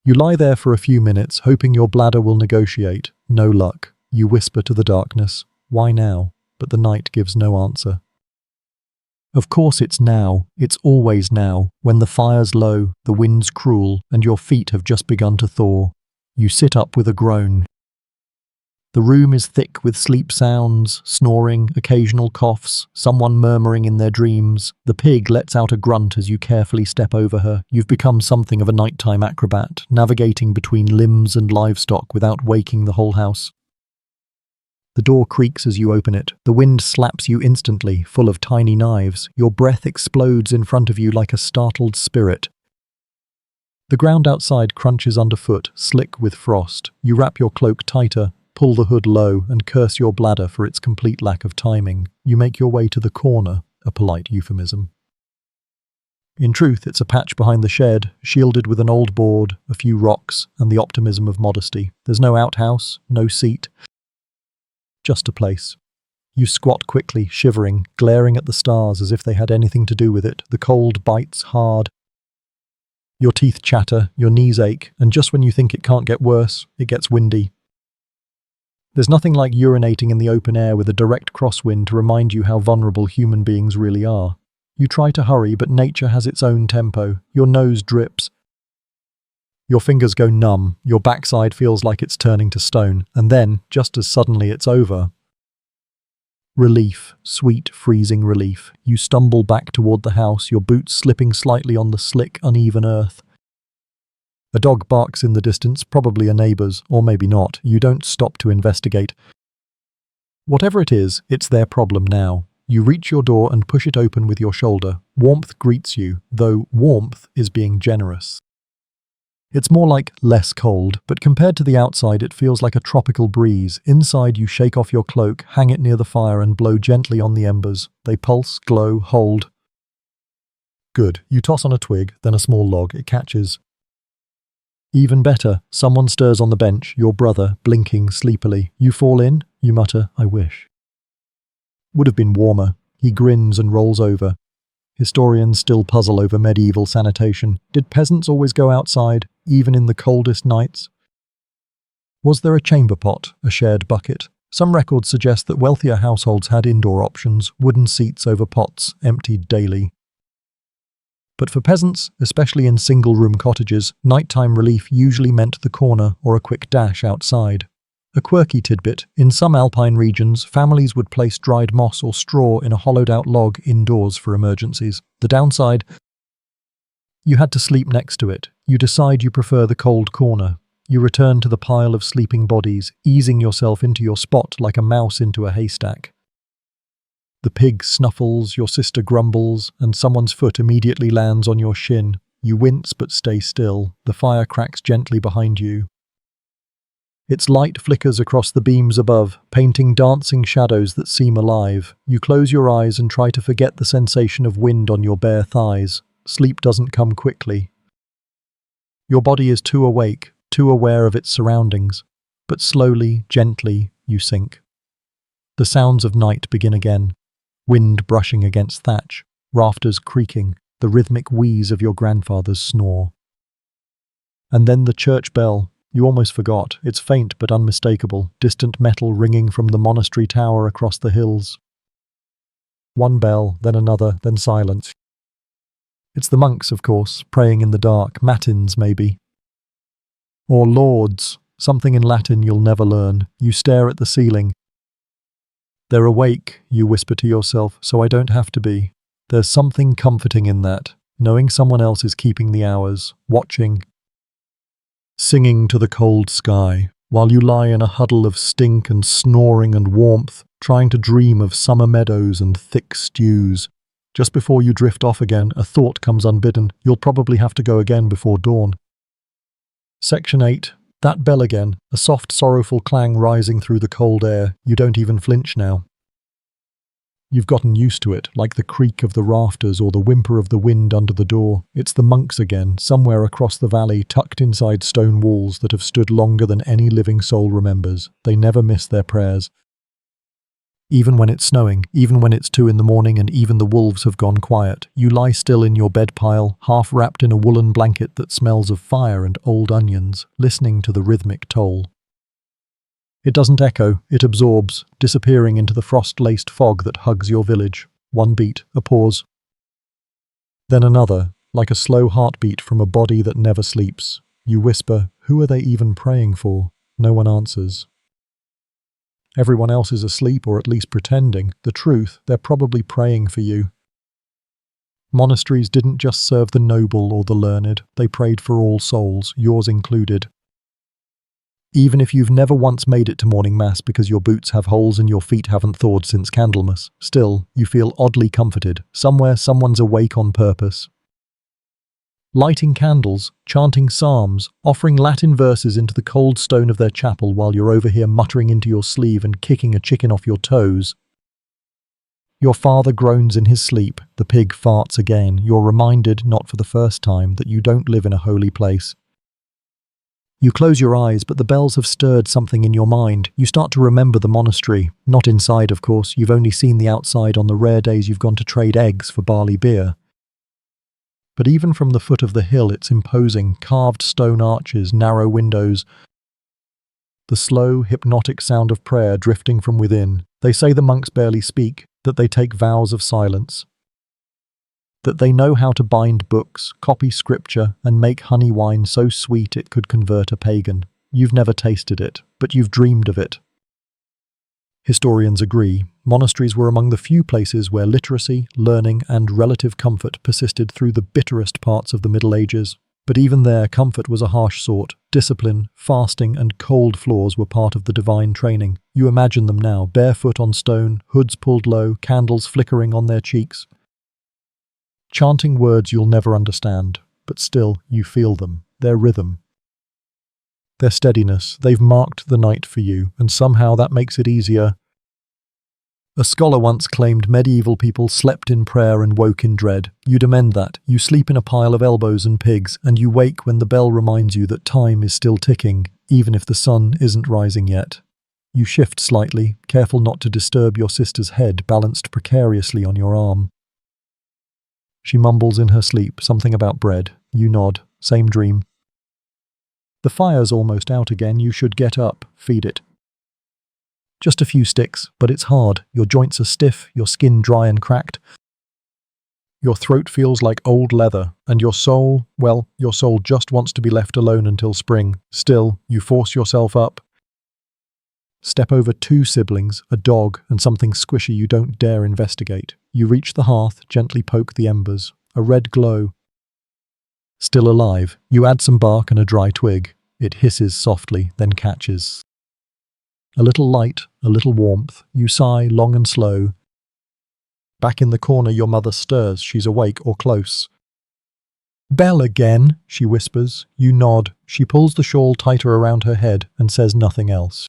You lie there for a few minutes, hoping your bladder will negotiate. No luck. You whisper to the darkness, "Why now?" But the night gives no answer. Of course it's now, it's always now, when the fire's low, the wind's cruel, and your feet have just begun to thaw. You sit up with a groan. The room is thick with sleep sounds, snoring, occasional coughs, someone murmuring in their dreams. The pig lets out a grunt as you carefully step over her. You've become something of a nighttime acrobat, navigating between limbs and livestock without waking the whole house. The door creaks as you open it. The wind slaps you instantly, full of tiny knives. Your breath explodes in front of you like a startled spirit. The ground outside crunches underfoot, slick with frost. You wrap your cloak tighter, pull the hood low, and curse your bladder for its complete lack of timing. You make your way to the corner, a polite euphemism. In truth, it's a patch behind the shed, shielded with an old board, a few rocks, and the optimism of modesty. There's no outhouse, no seat, just a place. You squat quickly, shivering, glaring at the stars as if they had anything to do with it. The cold bites hard. Your teeth chatter, your knees ache, and just when you think it can't get worse, it gets windy. There's nothing like urinating in the open air with a direct crosswind to remind you how vulnerable human beings really are. You try to hurry, but nature has its own tempo. Your nose drips. Your fingers go numb, your backside feels like it's turning to stone, and then, just as suddenly, it's over. Relief, sweet, freezing relief. You stumble back toward the house, your boots slipping slightly on the slick, uneven earth. A dog barks in the distance, probably a neighbour's, or maybe not. You don't stop to investigate. Whatever it is, it's their problem now. You reach your door and push it open with your shoulder. Warmth greets you, though warmth is being generous. It's more like less cold, but compared to the outside it feels like a tropical breeze. Inside you shake off your cloak, hang it near the fire and blow gently on the embers. They pulse, glow, hold. Good. You toss on a twig, then a small log. It catches. Even better, someone stirs on the bench, your brother, blinking sleepily. You fall in, you mutter, I wish. Would have been warmer. He grins and rolls over. Historians still puzzle over medieval sanitation. Did peasants always go outside, even in the coldest nights? Was there a chamber pot, a shared bucket? Some records suggest that wealthier households had indoor options, wooden seats over pots, emptied daily. But for peasants, especially in single-room cottages, nighttime relief usually meant the corner or a quick dash outside. A quirky tidbit, in some alpine regions, families would place dried moss or straw in a hollowed-out log indoors for emergencies. The downside? You had to sleep next to it. You decide you prefer the cold corner. You return to the pile of sleeping bodies, easing yourself into your spot like a mouse into a haystack. The pig snuffles, your sister grumbles, and someone's foot immediately lands on your shin. You wince but stay still. The fire cracks gently behind you. Its light flickers across the beams above, painting dancing shadows that seem alive. You close your eyes and try to forget the sensation of wind on your bare thighs. Sleep doesn't come quickly. Your body is too awake, too aware of its surroundings. But slowly, gently, you sink. The sounds of night begin again. Wind brushing against thatch, rafters creaking, the rhythmic wheeze of your grandfather's snore. And then the church bell. You almost forgot. It's faint but unmistakable, distant metal ringing from the monastery tower across the hills. One bell, then another, then silence. It's the monks, of course, praying in the dark, matins maybe. Or lauds, something in Latin you'll never learn. You stare at the ceiling. They're awake, you whisper to yourself, so I don't have to be. There's something comforting in that, knowing someone else is keeping the hours, watching, singing to the cold sky, while you lie in a huddle of stink and snoring and warmth, trying to dream of summer meadows and thick stews. Just before you drift off again, a thought comes unbidden. You'll probably have to go again before dawn. Section 8. That bell again, a soft, sorrowful clang rising through the cold air. You don't even flinch now. You've gotten used to it, like the creak of the rafters or the whimper of the wind under the door. It's the monks again, somewhere across the valley, tucked inside stone walls that have stood longer than any living soul remembers. They never miss their prayers. Even when it's snowing, even when it's 2 a.m, and even the wolves have gone quiet, you lie still in your bed pile, half wrapped in a woolen blanket that smells of fire and old onions, listening to the rhythmic toll. It doesn't echo, it absorbs, disappearing into the frost-laced fog that hugs your village. One beat, a pause. Then another, like a slow heartbeat from a body that never sleeps. You whisper, who are they even praying for? No one answers. Everyone else is asleep, or at least pretending. The truth, they're probably praying for you. Monasteries didn't just serve the noble or the learned, they prayed for all souls, yours included. Even if you've never once made it to morning mass because your boots have holes and your feet haven't thawed since Candlemas, still, you feel oddly comforted. Somewhere someone's awake on purpose. Lighting candles, chanting psalms, offering Latin verses into the cold stone of their chapel while you're over here muttering into your sleeve and kicking a chicken off your toes. Your father groans in his sleep, the pig farts again. You're reminded, not for the first time, that you don't live in a holy place. You close your eyes, but the bells have stirred something in your mind. You start to remember the monastery. Not inside, of course. You've only seen the outside on the rare days you've gone to trade eggs for barley beer. But even from the foot of the hill, it's imposing. Carved stone arches, narrow windows, the slow, hypnotic sound of prayer drifting from within. They say the monks barely speak, that they take vows of silence, that they know how to bind books, copy scripture, and make honey wine so sweet it could convert a pagan. You've never tasted it, but you've dreamed of it. Historians agree, monasteries were among the few places where literacy, learning, and relative comfort persisted through the bitterest parts of the Middle Ages. But even there, comfort was a harsh sort. Discipline, fasting, and cold floors were part of the divine training. You imagine them now, barefoot on stone, hoods pulled low, candles flickering on their cheeks, chanting words you'll never understand, but still you feel them, their rhythm, their steadiness. They've marked the night for you, and somehow that makes it easier. A scholar once claimed medieval people slept in prayer and woke in dread. You'd amend that. You sleep in a pile of elbows and pigs, and you wake when the bell reminds you that time is still ticking, even if the sun isn't rising yet. You shift slightly, careful not to disturb your sister's head balanced precariously on your arm. She mumbles in her sleep something about bread. You nod. Same dream. The fire's almost out again. You should get up, feed it. Just a few sticks, but it's hard. Your joints are stiff, your skin dry and cracked. Your throat feels like old leather, and your soul just wants to be left alone until spring. Still, you force yourself up. Step over 2 siblings, a dog, and something squishy you don't dare investigate. You reach the hearth, gently poke the embers. A red glow. Still alive. You add some bark and a dry twig. It hisses softly, then catches. A little light, a little warmth. You sigh, long and slow. Back in the corner, your mother stirs. She's awake or close. "Bell again," she whispers. You nod. She pulls the shawl tighter around her head and says nothing else.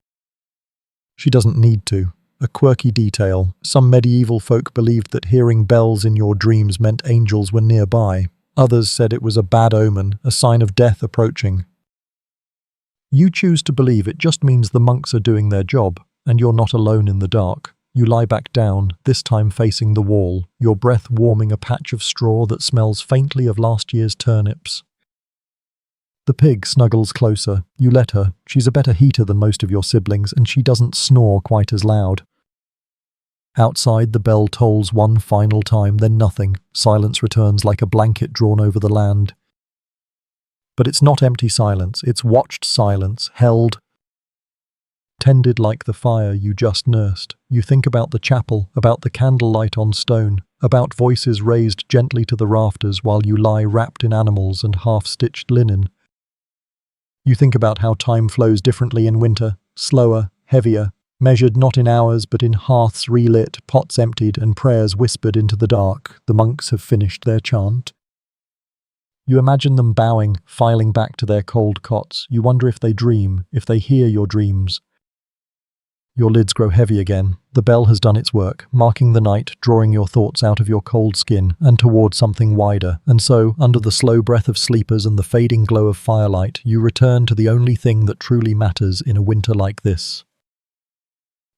She doesn't need to. A quirky detail. Some medieval folk believed that hearing bells in your dreams meant angels were nearby. Others said it was a bad omen, a sign of death approaching. You choose to believe it just means the monks are doing their job, and you're not alone in the dark. You lie back down, this time facing the wall, your breath warming a patch of straw that smells faintly of last year's turnips. The pig snuggles closer. You let her. She's a better heater than most of your siblings, and she doesn't snore quite as loud. Outside, the bell tolls one final time, then nothing. Silence returns like a blanket drawn over the land. But it's not empty silence, it's watched silence, held, tended like the fire you just nursed. You think about the chapel, about the candlelight on stone, about voices raised gently to the rafters while you lie wrapped in animals and half-stitched linen. You think about how time flows differently in winter, slower, heavier, measured not in hours but in hearths relit, pots emptied, and prayers whispered into the dark. The monks have finished their chant. You imagine them bowing, filing back to their cold cots. You wonder if they dream, if they hear your dreams. Your lids grow heavy again. The bell has done its work, marking the night, drawing your thoughts out of your cold skin and toward something wider. And so, under the slow breath of sleepers and the fading glow of firelight, you return to the only thing that truly matters in a winter like this.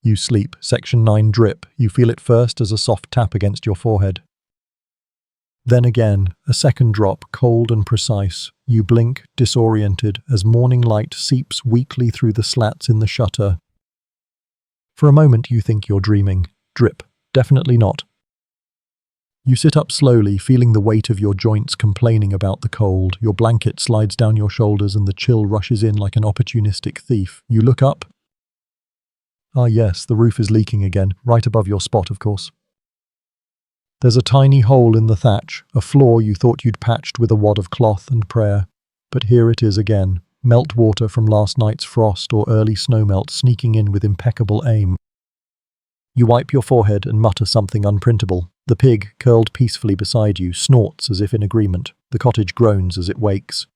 You sleep. Section 9 drip. You feel it first as a soft tap against your forehead. Then again, a second drop, cold and precise. You blink, disoriented, as morning light seeps weakly through the slats in the shutter. For a moment you think you're dreaming. Drip. Definitely not. You sit up slowly, feeling the weight of your joints complaining about the cold. Your blanket slides down your shoulders and the chill rushes in like an opportunistic thief. You look up. Ah yes, the roof is leaking again, right above your spot, of course. There's a tiny hole in the thatch, a flaw you thought you'd patched with a wad of cloth and prayer. But here it is again. meltwater from last night's frost or early snowmelt sneaking in with impeccable aim. You wipe your forehead and mutter something unprintable. The pig, curled peacefully beside you, snorts as if in agreement. The cottage groans as it wakes.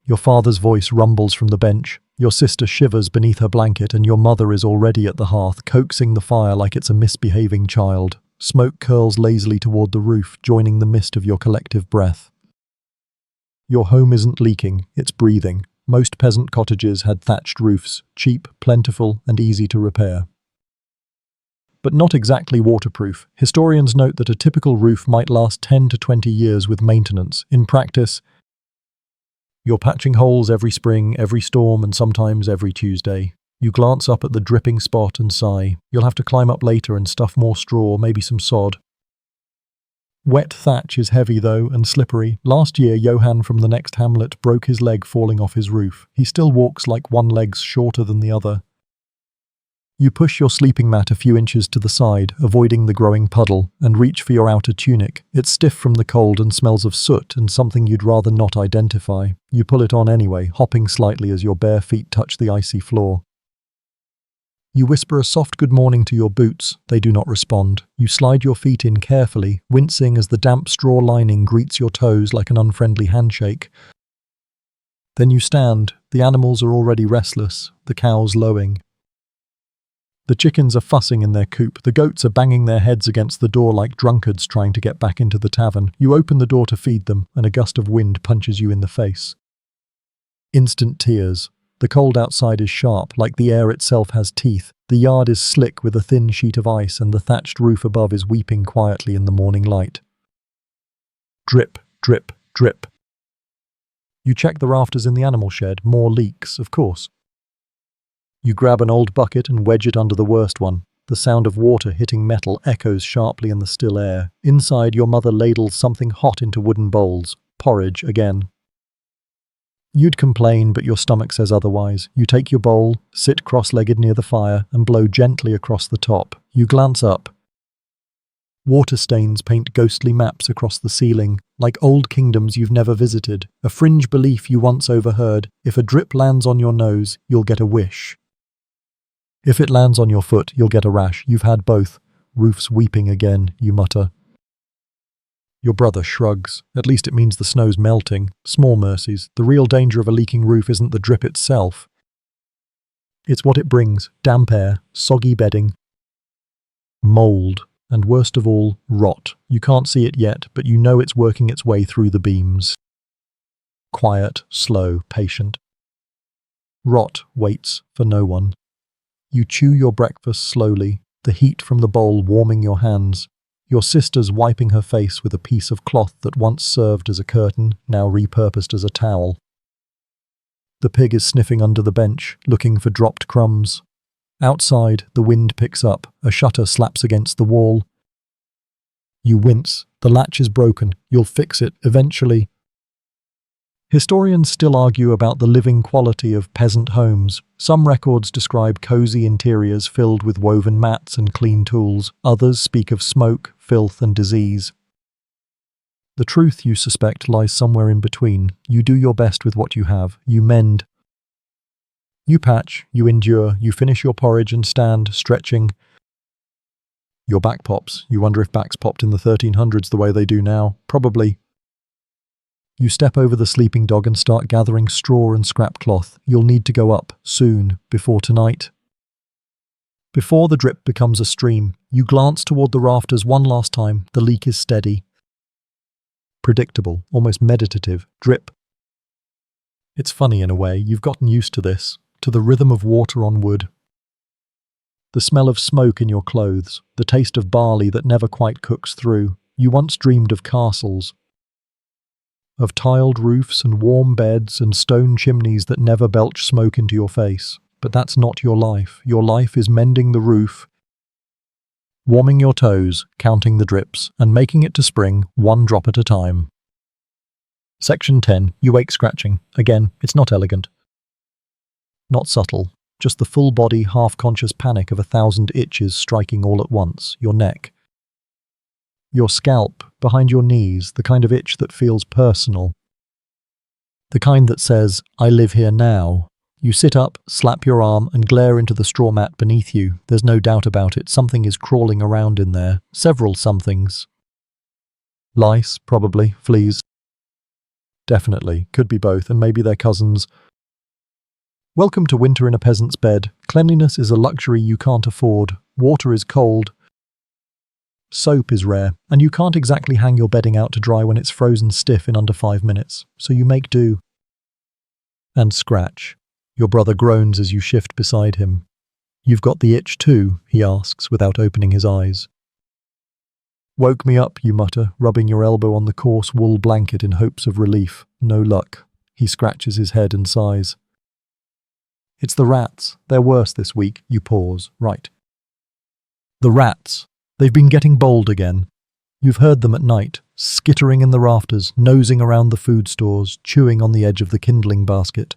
Your father's voice rumbles from the bench. Your sister shivers beneath her blanket, and your mother is already at the hearth, coaxing the fire like it's a misbehaving child. Smoke curls lazily toward the roof, joining the mist of your collective breath. Your home isn't leaking, it's breathing. Most peasant cottages had thatched roofs, cheap, plentiful, and easy to repair. But not exactly waterproof. Historians note that a typical roof might last 10 to 20 years with maintenance. In practice, you're patching holes every spring, every storm, and sometimes every Tuesday. You glance up at the dripping spot and sigh. You'll have to climb up later and stuff more straw, maybe some sod. Wet thatch is heavy, though, and slippery. Last year, Johann from the next hamlet broke his leg falling off his roof. He still walks like one leg's shorter than the other. You push your sleeping mat a few inches to the side, avoiding the growing puddle, and reach for your outer tunic. It's stiff from the cold and smells of soot and something you'd rather not identify. You pull it on anyway, hopping slightly as your bare feet touch the icy floor. You whisper a soft good morning to your boots. They do not respond. You slide your feet in carefully, wincing as the damp straw lining greets your toes like an unfriendly handshake. Then you stand. The animals are already restless, the cows lowing. The chickens are fussing in their coop. The goats are banging their heads against the door like drunkards trying to get back into the tavern. You open the door to feed them, and a gust of wind punches you in the face. Instant tears. The cold outside is sharp, like the air itself has teeth. The yard is slick with a thin sheet of ice, and the thatched roof above is weeping quietly in the morning light. Drip, drip, drip. You check the rafters in the animal shed. More leaks, of course. You grab an old bucket and wedge it under the worst one. The sound of water hitting metal echoes sharply in the still air. Inside, your mother ladles something hot into wooden bowls. Porridge again. You'd complain, but your stomach says otherwise. You take your bowl, sit cross-legged near the fire, and blow gently across the top. You glance up. Water stains paint ghostly maps across the ceiling, like old kingdoms you've never visited. A fringe belief you once overheard: if a drip lands on your nose, you'll get a wish. If it lands on your foot, you'll get a rash. You've had both. Roof's weeping again, you mutter. Your brother shrugs. At least it means the snow's melting. Small mercies. The real danger of a leaking roof isn't the drip itself. It's what it brings. Damp air, soggy bedding, mold, and worst of all, rot. You can't see it yet, but you know it's working its way through the beams. Quiet, slow, patient. Rot waits for no one. You chew your breakfast slowly, the heat from the bowl warming your hands. Your sister's wiping her face with a piece of cloth that once served as a curtain, now repurposed as a towel. The pig is sniffing under the bench, looking for dropped crumbs. Outside, the wind picks up. A shutter slaps against the wall. You wince. The latch is broken. You'll fix it, eventually. Historians still argue about the living quality of peasant homes. Some records describe cozy interiors filled with woven mats and clean tools. Others speak of smoke, filth, and disease. The truth, you suspect, lies somewhere in between. You do your best with what you have. You mend. You patch. You endure. You finish your porridge and stand, stretching. Your back pops. You wonder if backs popped in the 1300s the way they do now. Probably. You step over the sleeping dog and start gathering straw and scrap cloth. You'll need to go up, soon, before tonight. Before the drip becomes a stream, you glance toward the rafters one last time. The leak is steady. Predictable, almost meditative. Drip. It's funny in a way. You've gotten used to this, to the rhythm of water on wood. The smell of smoke in your clothes, the taste of barley that never quite cooks through. You once dreamed of castles, of tiled roofs and warm beds and stone chimneys that never belch smoke into your face. But that's not your life. Your life is mending the roof, warming your toes, counting the drips, and making it to spring, one drop at a time. Section 10. You wake scratching. Again, it's not elegant. Not subtle. Just the full-body, half-conscious panic of 1,000 itches striking all at once. Your neck. Your scalp, behind your knees, the kind of itch that feels personal. The kind that says, "I live here now." You sit up, slap your arm, and glare into the straw mat beneath you. There's no doubt about it. Something is crawling around in there. Several somethings. Lice, probably. Fleas. Definitely. Could be both, and maybe they're cousins. Welcome to winter in a peasant's bed. Cleanliness is a luxury you can't afford. Water is cold. Soap is rare, and you can't exactly hang your bedding out to dry when it's frozen stiff in under 5 minutes. So you make do. And scratch. Your brother groans as you shift beside him. "You've got the itch too?" he asks without opening his eyes. "Woke me up," you mutter, rubbing your elbow on the coarse wool blanket in hopes of relief. No luck. He scratches his head and sighs. "It's the rats. They're worse this week." You pause. Right. The rats. They've been getting bold again. You've heard them at night, skittering in the rafters, nosing around the food stores, chewing on the edge of the kindling basket.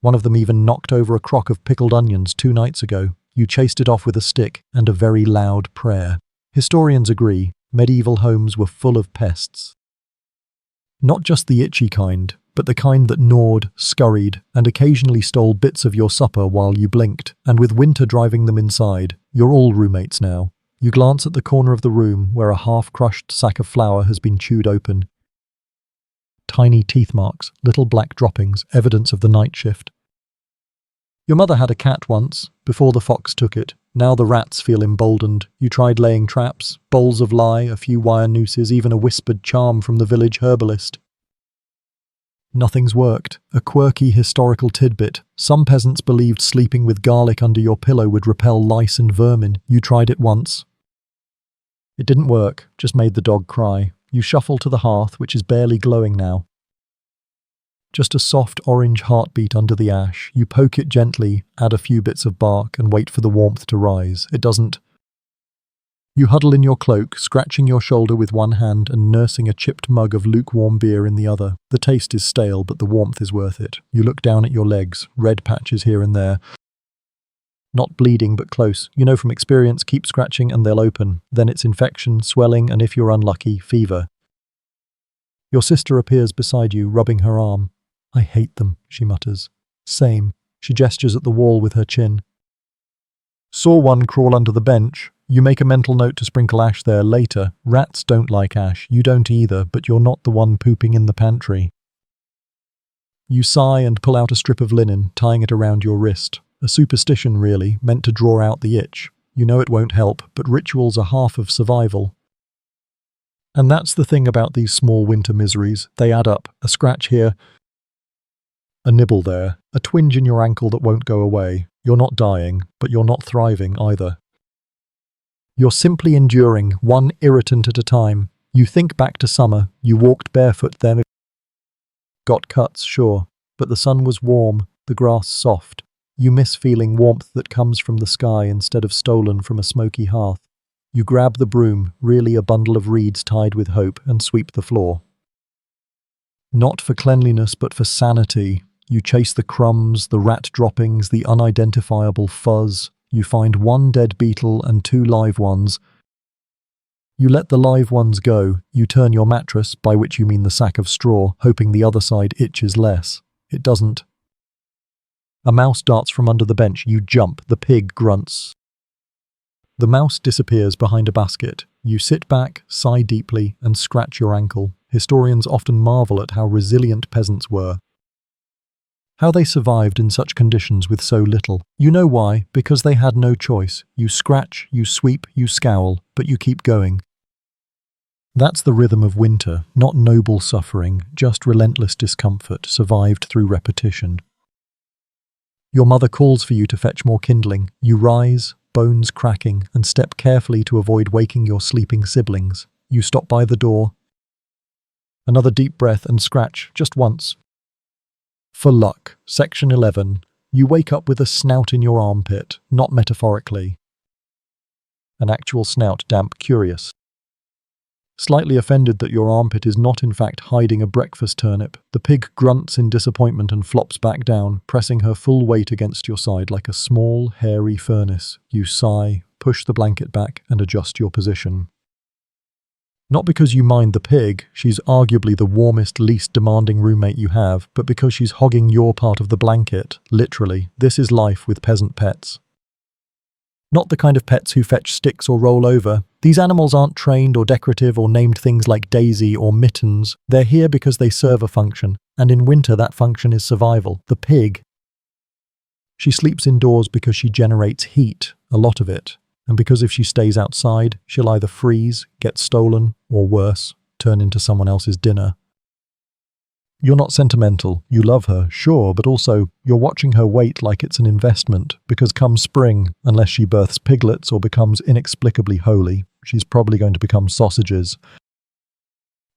One of them even knocked over a crock of pickled onions 2 nights ago. You chased it off with a stick and a very loud prayer. Historians agree, medieval homes were full of pests. Not just the itchy kind, but the kind that gnawed, scurried, and occasionally stole bits of your supper while you blinked, and with winter driving them inside, you're all roommates now. You glance at the corner of the room where a half-crushed sack of flour has been chewed open. Tiny teeth marks, little black droppings, evidence of the night shift. Your mother had a cat once, before the fox took it. Now the rats feel emboldened. You tried laying traps, bowls of lye, a few wire nooses, even a whispered charm from the village herbalist. Nothing's worked. A quirky historical tidbit. Some peasants believed sleeping with garlic under your pillow would repel lice and vermin. You tried it once. It didn't work, just made the dog cry. You shuffle to the hearth, which is barely glowing now. Just a soft orange heartbeat under the ash. You poke it gently, add a few bits of bark, and wait for the warmth to rise. It doesn't. You huddle in your cloak, scratching your shoulder with one hand and nursing a chipped mug of lukewarm beer in the other. The taste is stale, but the warmth is worth it. You look down at your legs, red patches here and there. Not bleeding, but close. You know from experience, keep scratching and they'll open. Then it's infection, swelling, and if you're unlucky, fever. Your sister appears beside you, rubbing her arm. "I hate them," she mutters. "Same." She gestures at the wall with her chin. "Saw one crawl under the bench." You make a mental note to sprinkle ash there later. Rats don't like ash. You don't either, but you're not the one pooping in the pantry. You sigh and pull out a strip of linen, tying it around your wrist. A superstition, really, meant to draw out the itch. You know it won't help, but rituals are half of survival. And that's the thing about these small winter miseries. They add up. A scratch here, a nibble there, a twinge in your ankle that won't go away. You're not dying, but you're not thriving either. You're simply enduring, one irritant at a time. You think back to summer. You walked barefoot then. Got cuts, sure, but the sun was warm, the grass soft. You miss feeling warmth that comes from the sky instead of stolen from a smoky hearth. You grab the broom, really a bundle of reeds tied with hope, and sweep the floor. Not for cleanliness, but for sanity. You chase the crumbs, the rat droppings, the unidentifiable fuzz. You find one dead beetle and 2 live ones. You let the live ones go. You turn your mattress, by which you mean the sack of straw, hoping the other side itches less. It doesn't. A mouse darts from under the bench. You jump. The pig grunts. The mouse disappears behind a basket. You sit back, sigh deeply, and scratch your ankle. Historians often marvel at how resilient peasants were. How they survived in such conditions with so little. You know why, because they had no choice. You scratch, you sweep, you scowl, but you keep going. That's the rhythm of winter, not noble suffering, just relentless discomfort, survived through repetition. Your mother calls for you to fetch more kindling. You rise, bones cracking, and step carefully to avoid waking your sleeping siblings. You stop by the door. Another deep breath and scratch, just once. For luck. Section 11. You wake up with a snout in your armpit, not metaphorically. An actual snout, damp, curious. Slightly offended that your armpit is not in fact hiding a breakfast turnip, the pig grunts in disappointment and flops back down, pressing her full weight against your side like a small, hairy furnace. You sigh, push the blanket back, and adjust your position. Not because you mind the pig, she's arguably the warmest, least demanding roommate you have, but because she's hogging your part of the blanket, literally. This is life with peasant pets. Not the kind of pets who fetch sticks or roll over. These animals aren't trained or decorative or named things like Daisy or Mittens. They're here because they serve a function, and in winter that function is survival. The pig. She sleeps indoors because she generates heat, a lot of it. And because if she stays outside, she'll either freeze, get stolen, or worse, turn into someone else's dinner. You're not sentimental. You love her, sure, but also you're watching her wait like it's an investment, because come spring, unless she births piglets or becomes inexplicably holy, she's probably going to become sausages.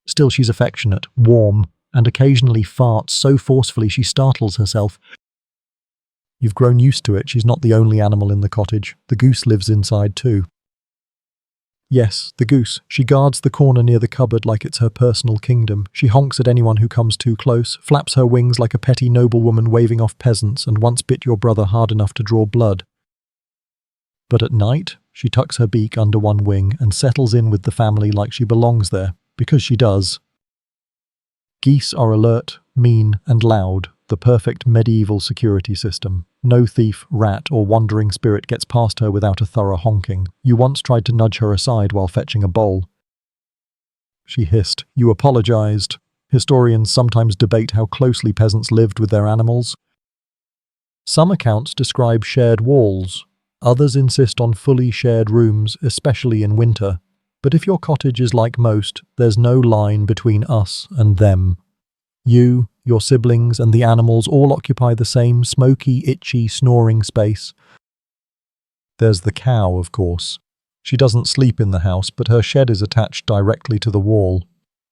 Still, she's affectionate, warm, and occasionally farts so forcefully she startles herself. You've grown used to it. She's not the only animal in the cottage. The goose lives inside too. Yes, the goose. She guards the corner near the cupboard like it's her personal kingdom. She honks at anyone who comes too close, flaps her wings like a petty noblewoman waving off peasants, and once bit your brother hard enough to draw blood. But at night, she tucks her beak under one wing and settles in with the family like she belongs there, because she does. Geese are alert, mean, and loud. The perfect medieval security system. No thief, rat, or wandering spirit gets past her without a thorough honking. You once tried to nudge her aside while fetching a bowl. She hissed. You apologized. Historians sometimes debate how closely peasants lived with their animals. Some accounts describe shared walls. Others insist on fully shared rooms, especially in winter. But if your cottage is like most, there's no line between us and them. You, your siblings, and the animals all occupy the same smoky, itchy, snoring space. There's the cow, of course. She doesn't sleep in the house, but her shed is attached directly to the wall.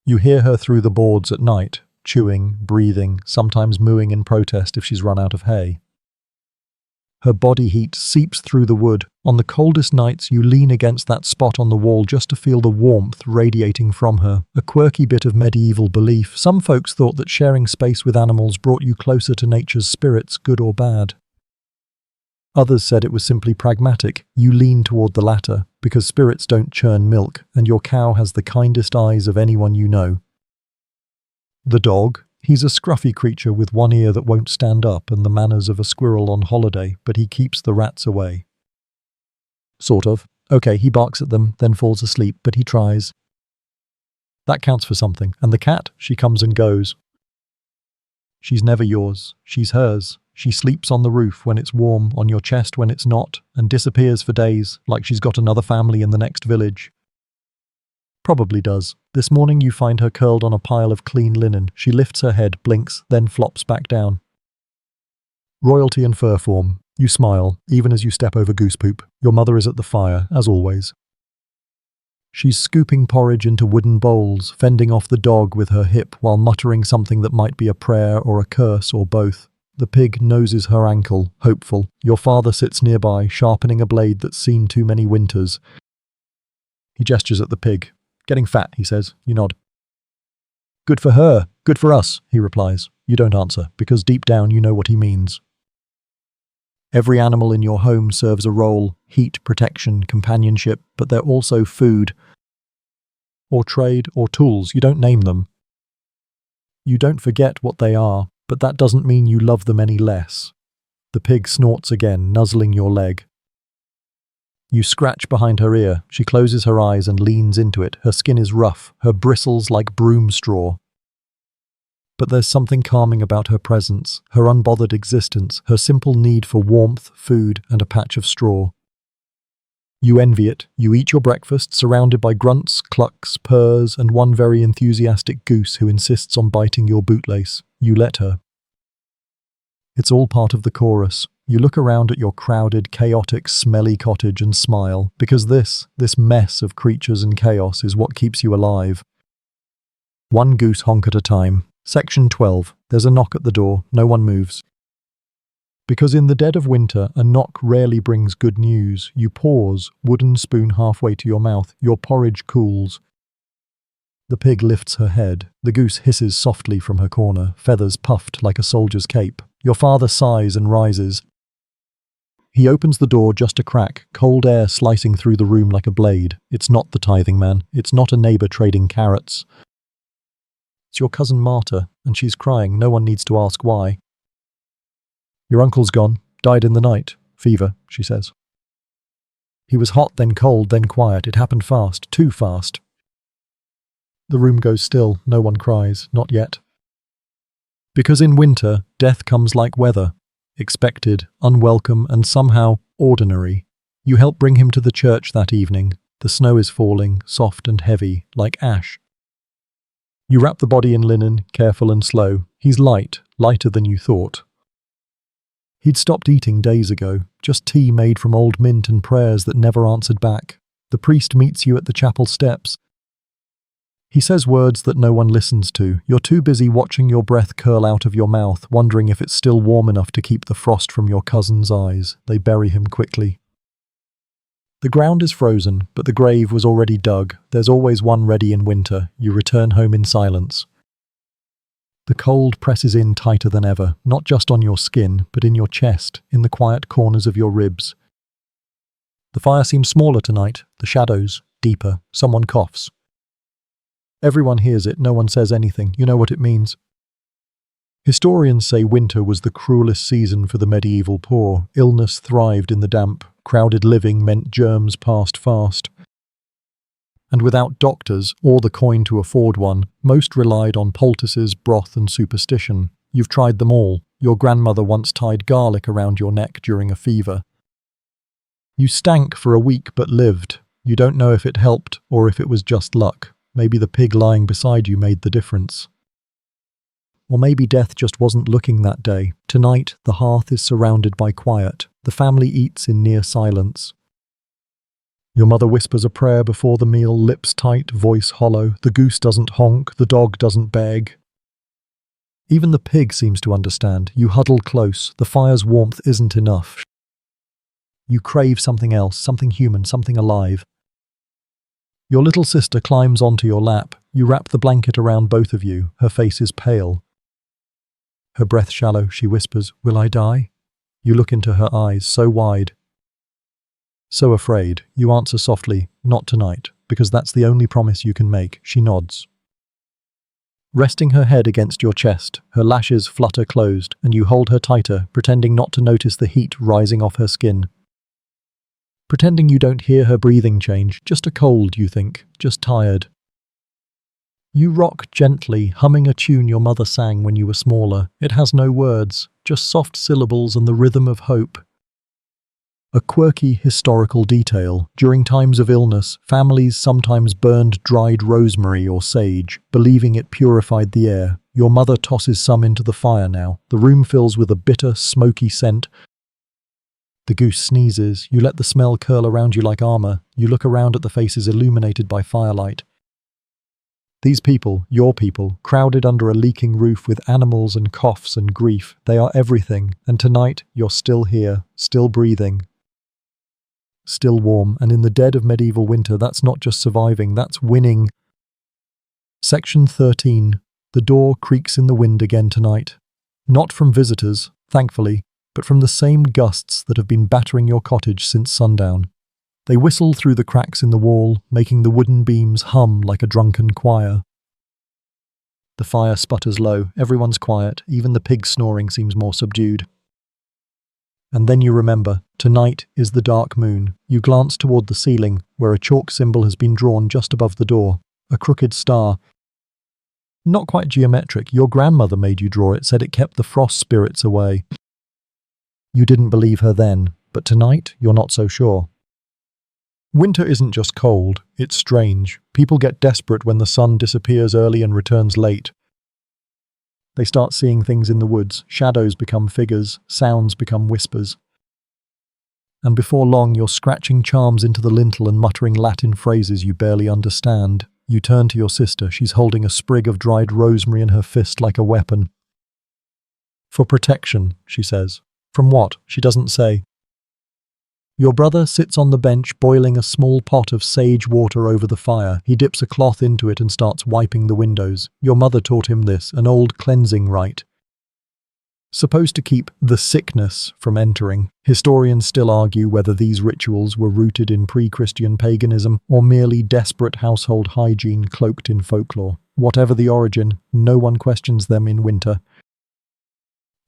You hear her through the boards at night, chewing, breathing, sometimes mooing in protest if she's run out of hay. Her body heat seeps through the wood. On the coldest nights, you lean against that spot on the wall just to feel the warmth radiating from her. A quirky bit of medieval belief. Some folks thought that sharing space with animals brought you closer to nature's spirits, good or bad. Others said it was simply pragmatic. You lean toward the latter, because spirits don't churn milk, and your cow has the kindest eyes of anyone you know. The dog. He's a scruffy creature with one ear that won't stand up and the manners of a squirrel on holiday, but he keeps the rats away. Sort of. Okay, he barks at them, then falls asleep, but he tries. That counts for something. And the cat? She comes and goes. She's never yours. She's hers. She sleeps on the roof when it's warm, on your chest when it's not, and disappears for days, like she's got another family in the next village. Probably does. This morning you find her curled on a pile of clean linen. She lifts her head, blinks, then flops back down. Royalty in fur form. You smile, even as you step over goose poop. Your mother is at the fire, as always. She's scooping porridge into wooden bowls, fending off the dog with her hip while muttering something that might be a prayer or a curse or both. The pig noses her ankle, hopeful. Your father sits nearby, sharpening a blade that's seen too many winters. He gestures at the pig. Getting fat, he says. You nod. Good for her. Good for us, he replies. You don't answer, because deep down you know what he means. Every animal in your home serves a role, heat, protection, companionship, but they're also food. Or trade, or tools. You don't name them. You don't forget what they are, but that doesn't mean you love them any less. The pig snorts again, nuzzling your leg. You scratch behind her ear. She closes her eyes and leans into it. Her skin is rough, her bristles like broom straw. But there's something calming about her presence, her unbothered existence, her simple need for warmth, food, and a patch of straw. You envy it. You eat your breakfast, surrounded by grunts, clucks, purrs, and one very enthusiastic goose who insists on biting your bootlace. You let her. It's all part of the chorus. You look around at your crowded, chaotic, smelly cottage and smile, because this mess of creatures and chaos is what keeps you alive. One goose honk at a time. Section 12. There's a knock at the door. No one moves. Because in the dead of winter, a knock rarely brings good news. You pause, wooden spoon halfway to your mouth. Your porridge cools. The pig lifts her head. The goose hisses softly from her corner, feathers puffed like a soldier's cape. Your father sighs and rises. He opens the door just a crack, cold air slicing through the room like a blade. It's not the tithing man. It's not a neighbor trading carrots. It's your cousin Marta, and she's crying. No one needs to ask why. Your uncle's gone. Died in the night. Fever, she says. He was hot, then cold, then quiet. It happened fast. Too fast. The room goes still. No one cries. Not yet. Because in winter, death comes like weather. Expected, unwelcome, and somehow ordinary. You help bring him to the church that evening. The snow is falling, soft and heavy, like ash. You wrap the body in linen, careful and slow. He's light, lighter than you thought. He'd stopped eating days ago, just tea made from old mint and prayers that never answered back. The priest meets you at the chapel steps. He says words that no one listens to. You're too busy watching your breath curl out of your mouth, wondering if it's still warm enough to keep the frost from your cousin's eyes. They bury him quickly. The ground is frozen, but the grave was already dug. There's always one ready in winter. You return home in silence. The cold presses in tighter than ever, not just on your skin, but in your chest, in the quiet corners of your ribs. The fire seems smaller tonight, the shadows, deeper. Someone coughs. Everyone hears it, no one says anything. You know what it means. Historians say winter was the cruelest season for the medieval poor. Illness thrived in the damp. Crowded living meant germs passed fast. And without doctors, or the coin to afford one, most relied on poultices, broth and superstition. You've tried them all. Your grandmother once tied garlic around your neck during a fever. You stank for a week but lived. You don't know if it helped or if it was just luck. Maybe the pig lying beside you made the difference. Or maybe death just wasn't looking that day. Tonight, the hearth is surrounded by quiet. The family eats in near silence. Your mother whispers a prayer before the meal, lips tight, voice hollow. The goose doesn't honk, the dog doesn't beg. Even the pig seems to understand. You huddle close. The fire's warmth isn't enough. You crave something else, something human, something alive. Your little sister climbs onto your lap. You wrap the blanket around both of you. Her face is pale. Her breath shallow, she whispers, "Will I die?" You look into her eyes, so wide. So afraid, you answer softly, "Not tonight," because that's the only promise you can make. She nods. Resting her head against your chest, her lashes flutter closed, and you hold her tighter, pretending not to notice the heat rising off her skin. Pretending you don't hear her breathing change, just a cold, you think, just tired. You rock gently, humming a tune your mother sang when you were smaller. It has no words, just soft syllables and the rhythm of hope. A quirky historical detail. During times of illness, families sometimes burned dried rosemary or sage, believing it purified the air. Your mother tosses some into the fire now. The room fills with a bitter, smoky scent. The goose sneezes. You let the smell curl around you like armor. You look around at the faces illuminated by firelight. These people, your people, crowded under a leaking roof with animals and coughs and grief. They are everything, and tonight you're still here, still breathing. Still warm, and in the dead of medieval winter, that's not just surviving, that's winning. Section 13. The door creaks in the wind again tonight. Not from visitors, thankfully, but from the same gusts that have been battering your cottage since sundown. They whistle through the cracks in the wall, making the wooden beams hum like a drunken choir. The fire sputters low, everyone's quiet, even the pig's snoring seems more subdued. And then you remember, tonight is the dark moon. You glance toward the ceiling, where a chalk symbol has been drawn just above the door, a crooked star. Not quite geometric, your grandmother made you draw it, said it kept the frost spirits away. You didn't believe her then, but tonight you're not so sure. Winter isn't just cold, it's strange. People get desperate when the sun disappears early and returns late. They start seeing things in the woods, shadows become figures, sounds become whispers. And before long you're scratching charms into the lintel and muttering Latin phrases you barely understand. You turn to your sister, she's holding a sprig of dried rosemary in her fist like a weapon. For protection, she says. From what? She doesn't say. Your brother sits on the bench boiling a small pot of sage water over the fire. He dips a cloth into it and starts wiping the windows. Your mother taught him this, an old cleansing rite. supposed to keep the sickness from entering. Historians still argue whether these rituals were rooted in pre-Christian paganism or merely desperate household hygiene cloaked in folklore. Whatever the origin, no one questions them in winter.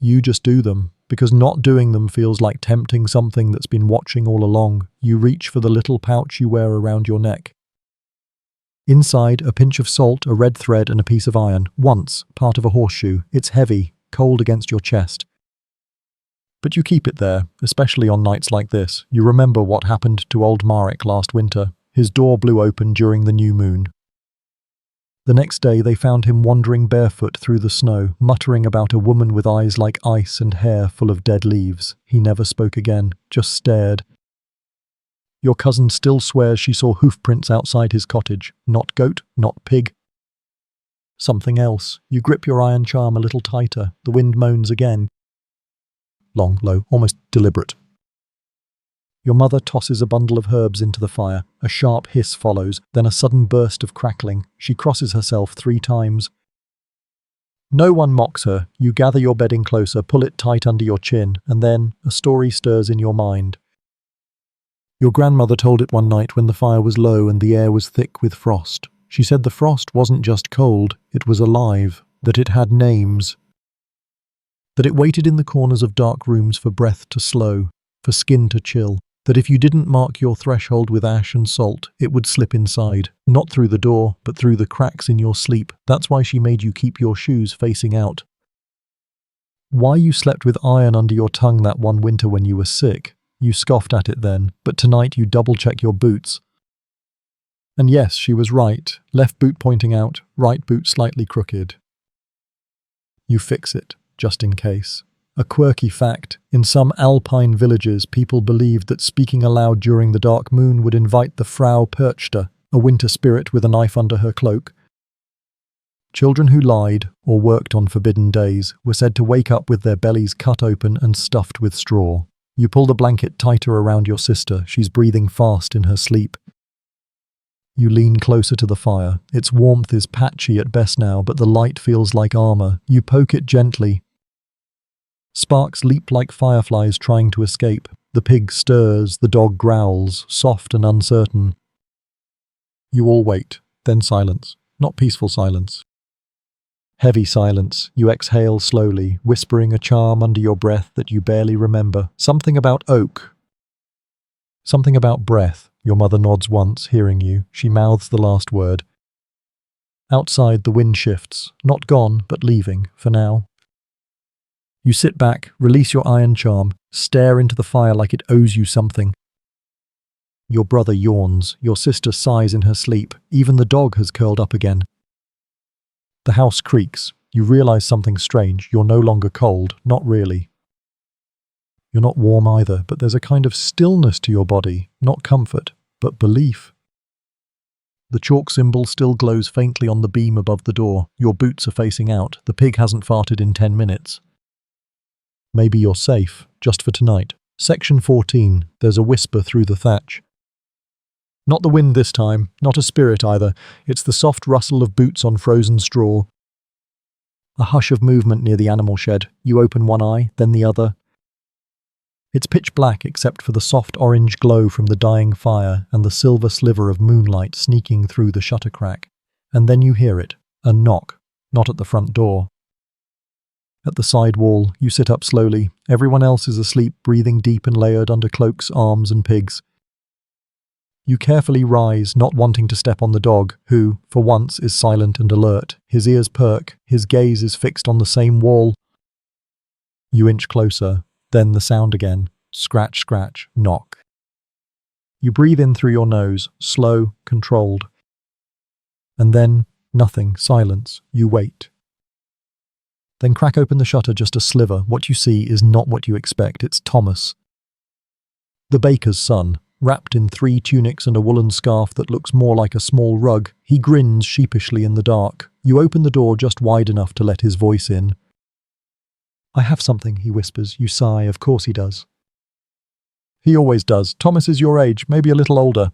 You just do them, because not doing them feels like tempting something that's been watching all along. You reach for the little pouch you wear around your neck. Inside, a pinch of salt, a red thread, and a piece of iron. Once, part of a horseshoe. It's heavy, cold against your chest. But you keep it there, especially on nights like this. You remember what happened to old Marek last winter. His door blew open during the new moon. The next day they found him wandering barefoot through the snow, muttering about a woman with eyes like ice and hair full of dead leaves. He never spoke again, just stared. Your cousin still swears she saw hoof prints outside his cottage. Not goat, not pig. Something else. You grip your iron charm a little tighter. The wind moans again. Long, low, almost deliberate. Your mother tosses a bundle of herbs into the fire. A sharp hiss follows, then a sudden burst of crackling. She crosses herself 3 times. No one mocks her. You gather your bedding closer, pull it tight under your chin, and then a story stirs in your mind. Your grandmother told it one night when the fire was low and the air was thick with frost. She said the frost wasn't just cold, it was alive, that it had names. That it waited in the corners of dark rooms for breath to slow, for skin to chill. That if you didn't mark your threshold with ash and salt, it would slip inside. Not through the door, but through the cracks in your sleep. That's why she made you keep your shoes facing out. Why you slept with iron under your tongue that one winter when you were sick. You scoffed at it then, but tonight you double-check your boots. And yes, she was right. Left boot pointing out, right boot slightly crooked. You fix it, just in case. A quirky fact, in some alpine villages people believed that speaking aloud during the dark moon would invite the Frau Perchte, a winter spirit with a knife under her cloak. Children who lied, or worked on forbidden days, were said to wake up with their bellies cut open and stuffed with straw. You pull the blanket tighter around your sister, she's breathing fast in her sleep. You lean closer to the fire. Its warmth is patchy at best now, but the light feels like armor. You poke it gently. Sparks leap like fireflies trying to escape. The pig stirs, the dog growls, soft and uncertain. You all wait, then silence. Not peaceful silence. Heavy silence. You exhale slowly, whispering a charm under your breath that you barely remember. Something about oak. Something about breath. Your mother nods once, hearing you. She mouths the last word. Outside, the wind shifts. Not gone, but leaving, for now. You sit back, release your iron charm, stare into the fire like it owes you something. Your brother yawns, your sister sighs in her sleep, even the dog has curled up again. The house creaks. You realize something strange. You're no longer cold, not really. You're not warm either, but there's a kind of stillness to your body, not comfort, but belief. The chalk symbol still glows faintly on the beam above the door. Your boots are facing out. The pig hasn't farted in 10 minutes. Maybe you're safe, just for tonight. Section 14. There's a whisper through the thatch. Not the wind this time, not a spirit either. It's the soft rustle of boots on frozen straw. A hush of movement near the animal shed. You open one eye, then the other. It's pitch black except for the soft orange glow from the dying fire and the silver sliver of moonlight sneaking through the shutter crack. And then you hear it. A knock. Not at the front door. At the side wall, you sit up slowly. Everyone else is asleep, breathing deep and layered under cloaks, arms, and pigs. You carefully rise, not wanting to step on the dog, who, for once, is silent and alert. His ears perk, his gaze is fixed on the same wall. You inch closer, then the sound again. Scratch, scratch, knock. You breathe in through your nose, slow, controlled. And then, nothing, silence. You wait. Then crack open the shutter just a sliver. What you see is not what you expect. It's Thomas, the baker's son, wrapped in 3 tunics and a woolen scarf that looks more like a small rug. He grins sheepishly in the dark. You open the door just wide enough to let his voice in. "I have something," he whispers. You sigh. Of course he does. He always does. Thomas is your age, maybe a little older.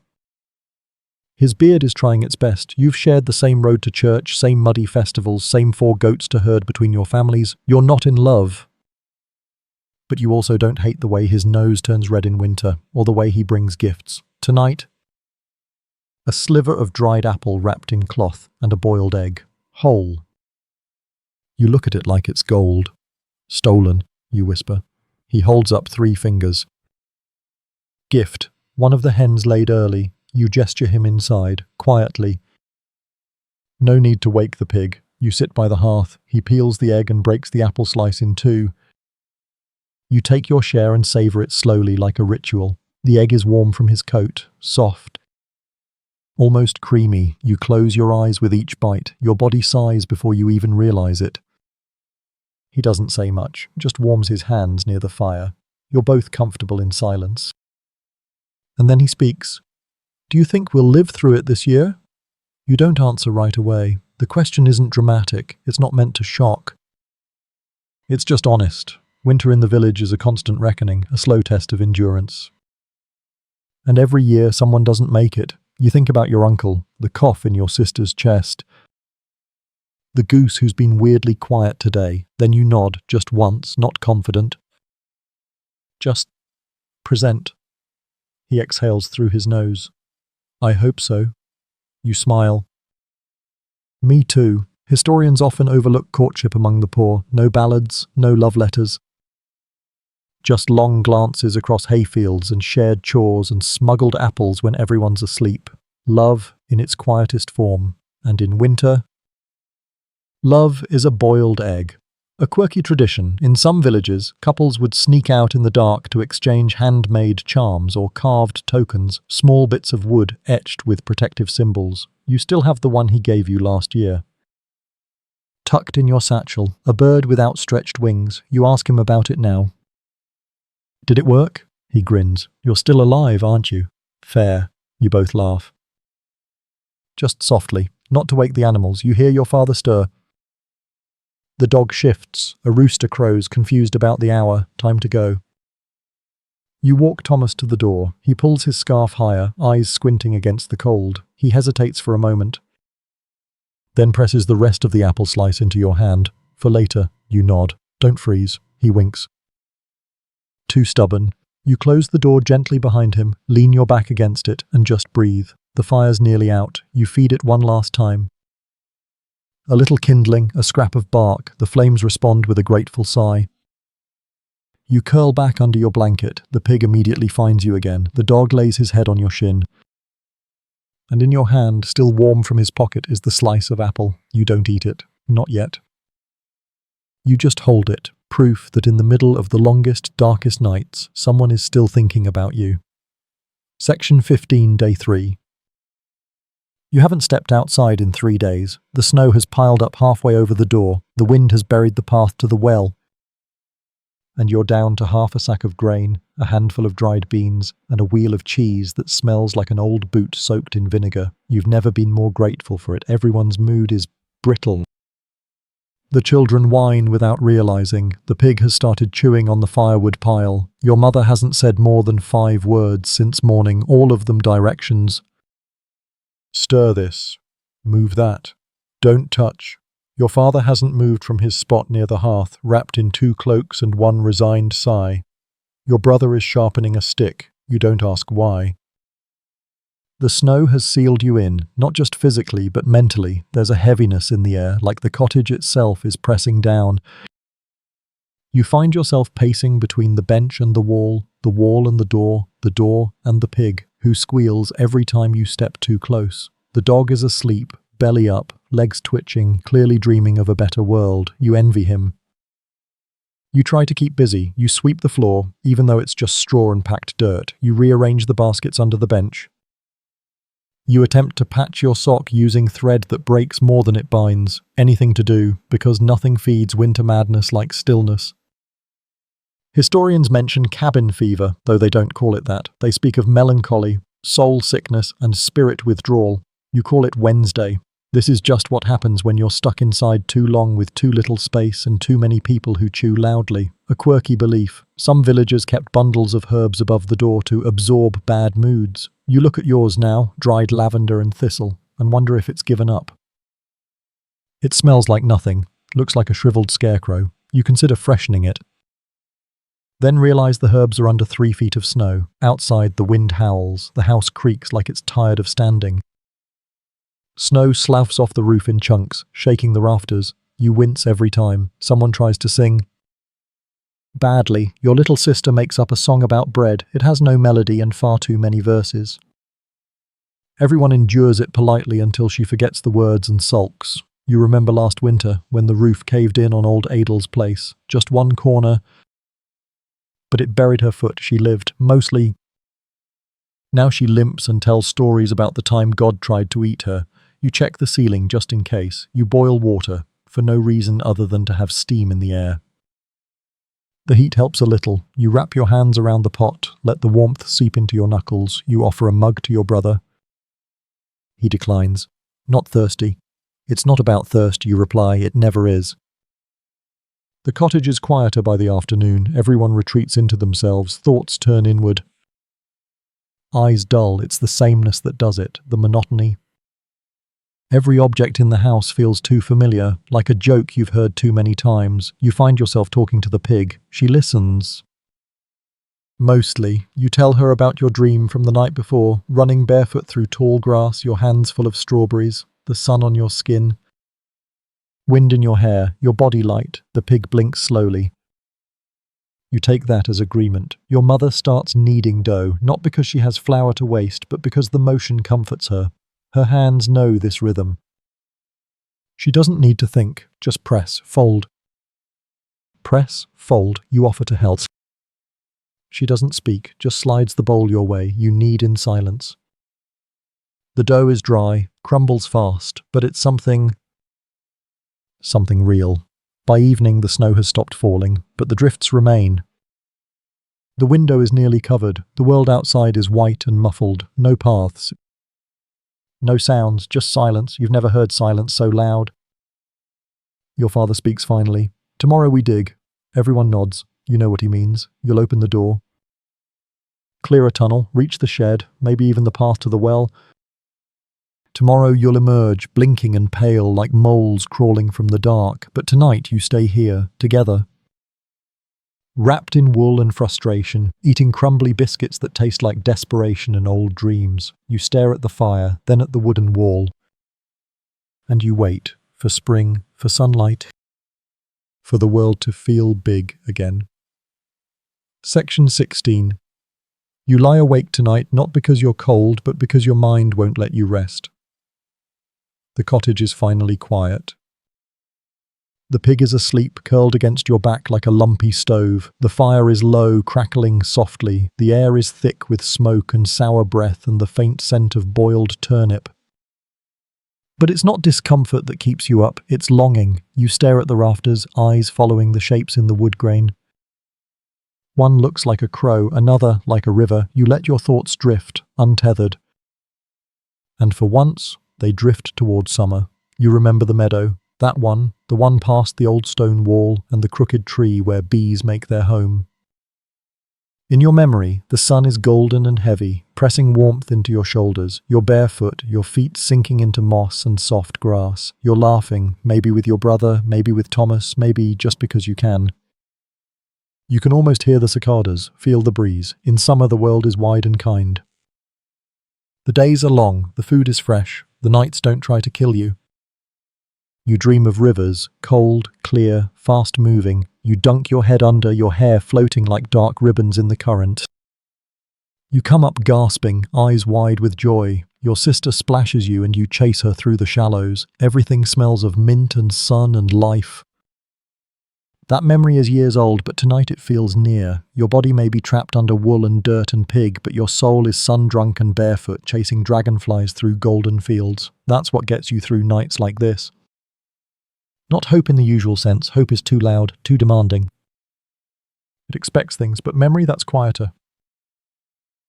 His beard is trying its best. You've shared the same road to church, same muddy festivals, same 4 goats to herd between your families. You're not in love. but you also don't hate the way his nose turns red in winter, or the way he brings gifts. Tonight, a sliver of dried apple wrapped in cloth and a boiled egg, whole. You look at it like it's gold. Stolen, you whisper. He holds up 3 fingers. Gift. One of the hens laid early. You gesture him inside, quietly. No need to wake the pig. You sit by the hearth. He peels the egg and breaks the apple slice in 2. You take your share and savor it slowly like a ritual. The egg is warm from his coat, soft, almost creamy. You close your eyes with each bite. Your body sighs before you even realize it. He doesn't say much, just warms his hands near the fire. You're both comfortable in silence. And then he speaks. Do you think we'll live through it this year? You don't answer right away. The question isn't dramatic. It's not meant to shock. It's just honest. Winter in the village is a constant reckoning, a slow test of endurance. And every year someone doesn't make it. You think about your uncle, the cough in your sister's chest, the goose who's been weirdly quiet today. Then you nod, just once, not confident. Just present. He exhales through his nose. I hope so. You smile. Me too. Historians often overlook courtship among the poor. No ballads, no love letters. Just long glances across hayfields and shared chores and smuggled apples when everyone's asleep. Love in its quietest form. And in winter, love is a boiled egg. A quirky tradition. In some villages, couples would sneak out in the dark to exchange handmade charms or carved tokens, small bits of wood etched with protective symbols. You still have the one he gave you last year. Tucked in your satchel, a bird with outstretched wings. You ask him about it now. Did it work? He grins. You're still alive, aren't you? Fair. You both laugh. Just softly, not to wake the animals. You hear your father stir. The dog shifts. A rooster crows, confused about the hour. Time to go. You walk Thomas to the door. He pulls his scarf higher, eyes squinting against the cold. He hesitates for a moment, then presses the rest of the apple slice into your hand. For later, you nod. Don't freeze. He winks. Too stubborn. You close the door gently behind him, lean your back against it, and just breathe. The fire's nearly out. You feed it one last time. A little kindling, a scrap of bark. The flames respond with a grateful sigh. You curl back under your blanket. The pig immediately finds you again. The dog lays his head on your shin. And in your hand, still warm from his pocket, is the slice of apple. You don't eat it. Not yet. You just hold it. Proof that in the middle of the longest, darkest nights, someone is still thinking about you. Section 15, Day 3. You haven't stepped outside in 3 days. The snow has piled up halfway over the door. The wind has buried the path to the well. And you're down to half a sack of grain, a handful of dried beans, and a wheel of cheese that smells like an old boot soaked in vinegar. You've never been more grateful for it. Everyone's mood is brittle. The children whine without realizing. The pig has started chewing on the firewood pile. Your mother hasn't said more than 5 words since morning, all of them directions. Stir this. Move that. Don't touch. Your father hasn't moved from his spot near the hearth, wrapped in 2 cloaks and 1 resigned sigh. Your brother is sharpening a stick. You don't ask why. The snow has sealed you in, not just physically, but mentally. There's a heaviness in the air, like the cottage itself is pressing down. You find yourself pacing between the bench and the wall and the door and the pig, who squeals every time you step too close. The dog is asleep, belly up, legs twitching, clearly dreaming of a better world. You envy him. You try to keep busy. You sweep the floor, even though it's just straw and packed dirt. You rearrange the baskets under the bench. You attempt to patch your sock using thread that breaks more than it binds. Anything to do, because nothing feeds winter madness like stillness. Historians mention cabin fever, though they don't call it that. They speak of melancholy, soul sickness, and spirit withdrawal. You call it Wednesday. This is just what happens when you're stuck inside too long with too little space and too many people who chew loudly. A quirky belief. Some villagers kept bundles of herbs above the door to absorb bad moods. You look at yours now, dried lavender and thistle, and wonder if it's given up. It smells like nothing, looks like a shriveled scarecrow. You consider freshening it. Then realize the herbs are under 3 feet of snow. Outside, the wind howls. The house creaks like it's tired of standing. Snow sloughs off the roof in chunks, shaking the rafters. You wince every time someone tries to sing. Badly, your little sister makes up a song about bread. It has no melody and far too many verses. Everyone endures it politely until she forgets the words and sulks. You remember last winter when the roof caved in on old Adel's place. Just one corner, but it buried her foot. She lived, mostly. Now she limps and tells stories about the time God tried to eat her. You check the ceiling just in case. You boil water, for no reason other than to have steam in the air. The heat helps a little. You wrap your hands around the pot, let the warmth seep into your knuckles. You offer a mug to your brother. He declines. Not thirsty. It's not about thirst, you reply. It never is. The cottage is quieter by the afternoon. Everyone retreats into themselves. Thoughts turn inward. Eyes dull. It's the sameness that does it, the monotony. Every object in the house feels too familiar, like a joke you've heard too many times. You find yourself talking to the pig. She listens. Mostly, you tell her about your dream from the night before, running barefoot through tall grass, your hands full of strawberries, the sun on your skin. Wind in your hair, your body light. The pig blinks slowly. You take that as agreement. Your mother starts kneading dough, not because she has flour to waste, but because the motion comforts her. Her hands know this rhythm. She doesn't need to think, just press, fold. Press, fold, you offer to help. She doesn't speak, just slides the bowl your way. You knead in silence. The dough is dry, crumbles fast, but it's something real. By evening, the snow has stopped falling, but the drifts remain. The window is nearly covered. The world outside is white and muffled. No paths. No sounds, just silence. You've never heard silence so loud. Your father speaks finally. Tomorrow we dig. Everyone nods. You know what he means. You'll open the door. Clear a tunnel, reach the shed, maybe even the path to the well. Tomorrow you'll emerge, blinking and pale like moles crawling from the dark. But tonight you stay here, together. Wrapped in wool and frustration, eating crumbly biscuits that taste like desperation and old dreams. You stare at the fire, then at the wooden wall. And you wait, for spring, for sunlight, for the world to feel big again. Section 16. You lie awake tonight not because you're cold, but because your mind won't let you rest. The cottage is finally quiet. The pig is asleep, curled against your back like a lumpy stove. The fire is low, crackling softly. The air is thick with smoke and sour breath and the faint scent of boiled turnip. But it's not discomfort that keeps you up, it's longing. You stare at the rafters, eyes following the shapes in the wood grain. One looks like a crow, another like a river. You let your thoughts drift, untethered. And for once, they drift toward summer. You remember the meadow. That one, the one past the old stone wall and the crooked tree where bees make their home. In your memory, the sun is golden and heavy, pressing warmth into your shoulders. You're barefoot, your feet sinking into moss and soft grass. You're laughing, maybe with your brother, maybe with Thomas, maybe just because you can. You can almost hear the cicadas, feel the breeze. In summer, the world is wide and kind. The days are long, the food is fresh, the nights don't try to kill you. You dream of rivers, cold, clear, fast-moving. You dunk your head under, your hair floating like dark ribbons in the current. You come up gasping, eyes wide with joy. Your sister splashes you and you chase her through the shallows. Everything smells of mint and sun and life. That memory is years old, but tonight it feels near. Your body may be trapped under wool and dirt and pig, but your soul is sun-drunk and barefoot, chasing dragonflies through golden fields. That's what gets you through nights like this. Not hope in the usual sense. Hope is too loud, too demanding. It expects things, but memory, that's quieter.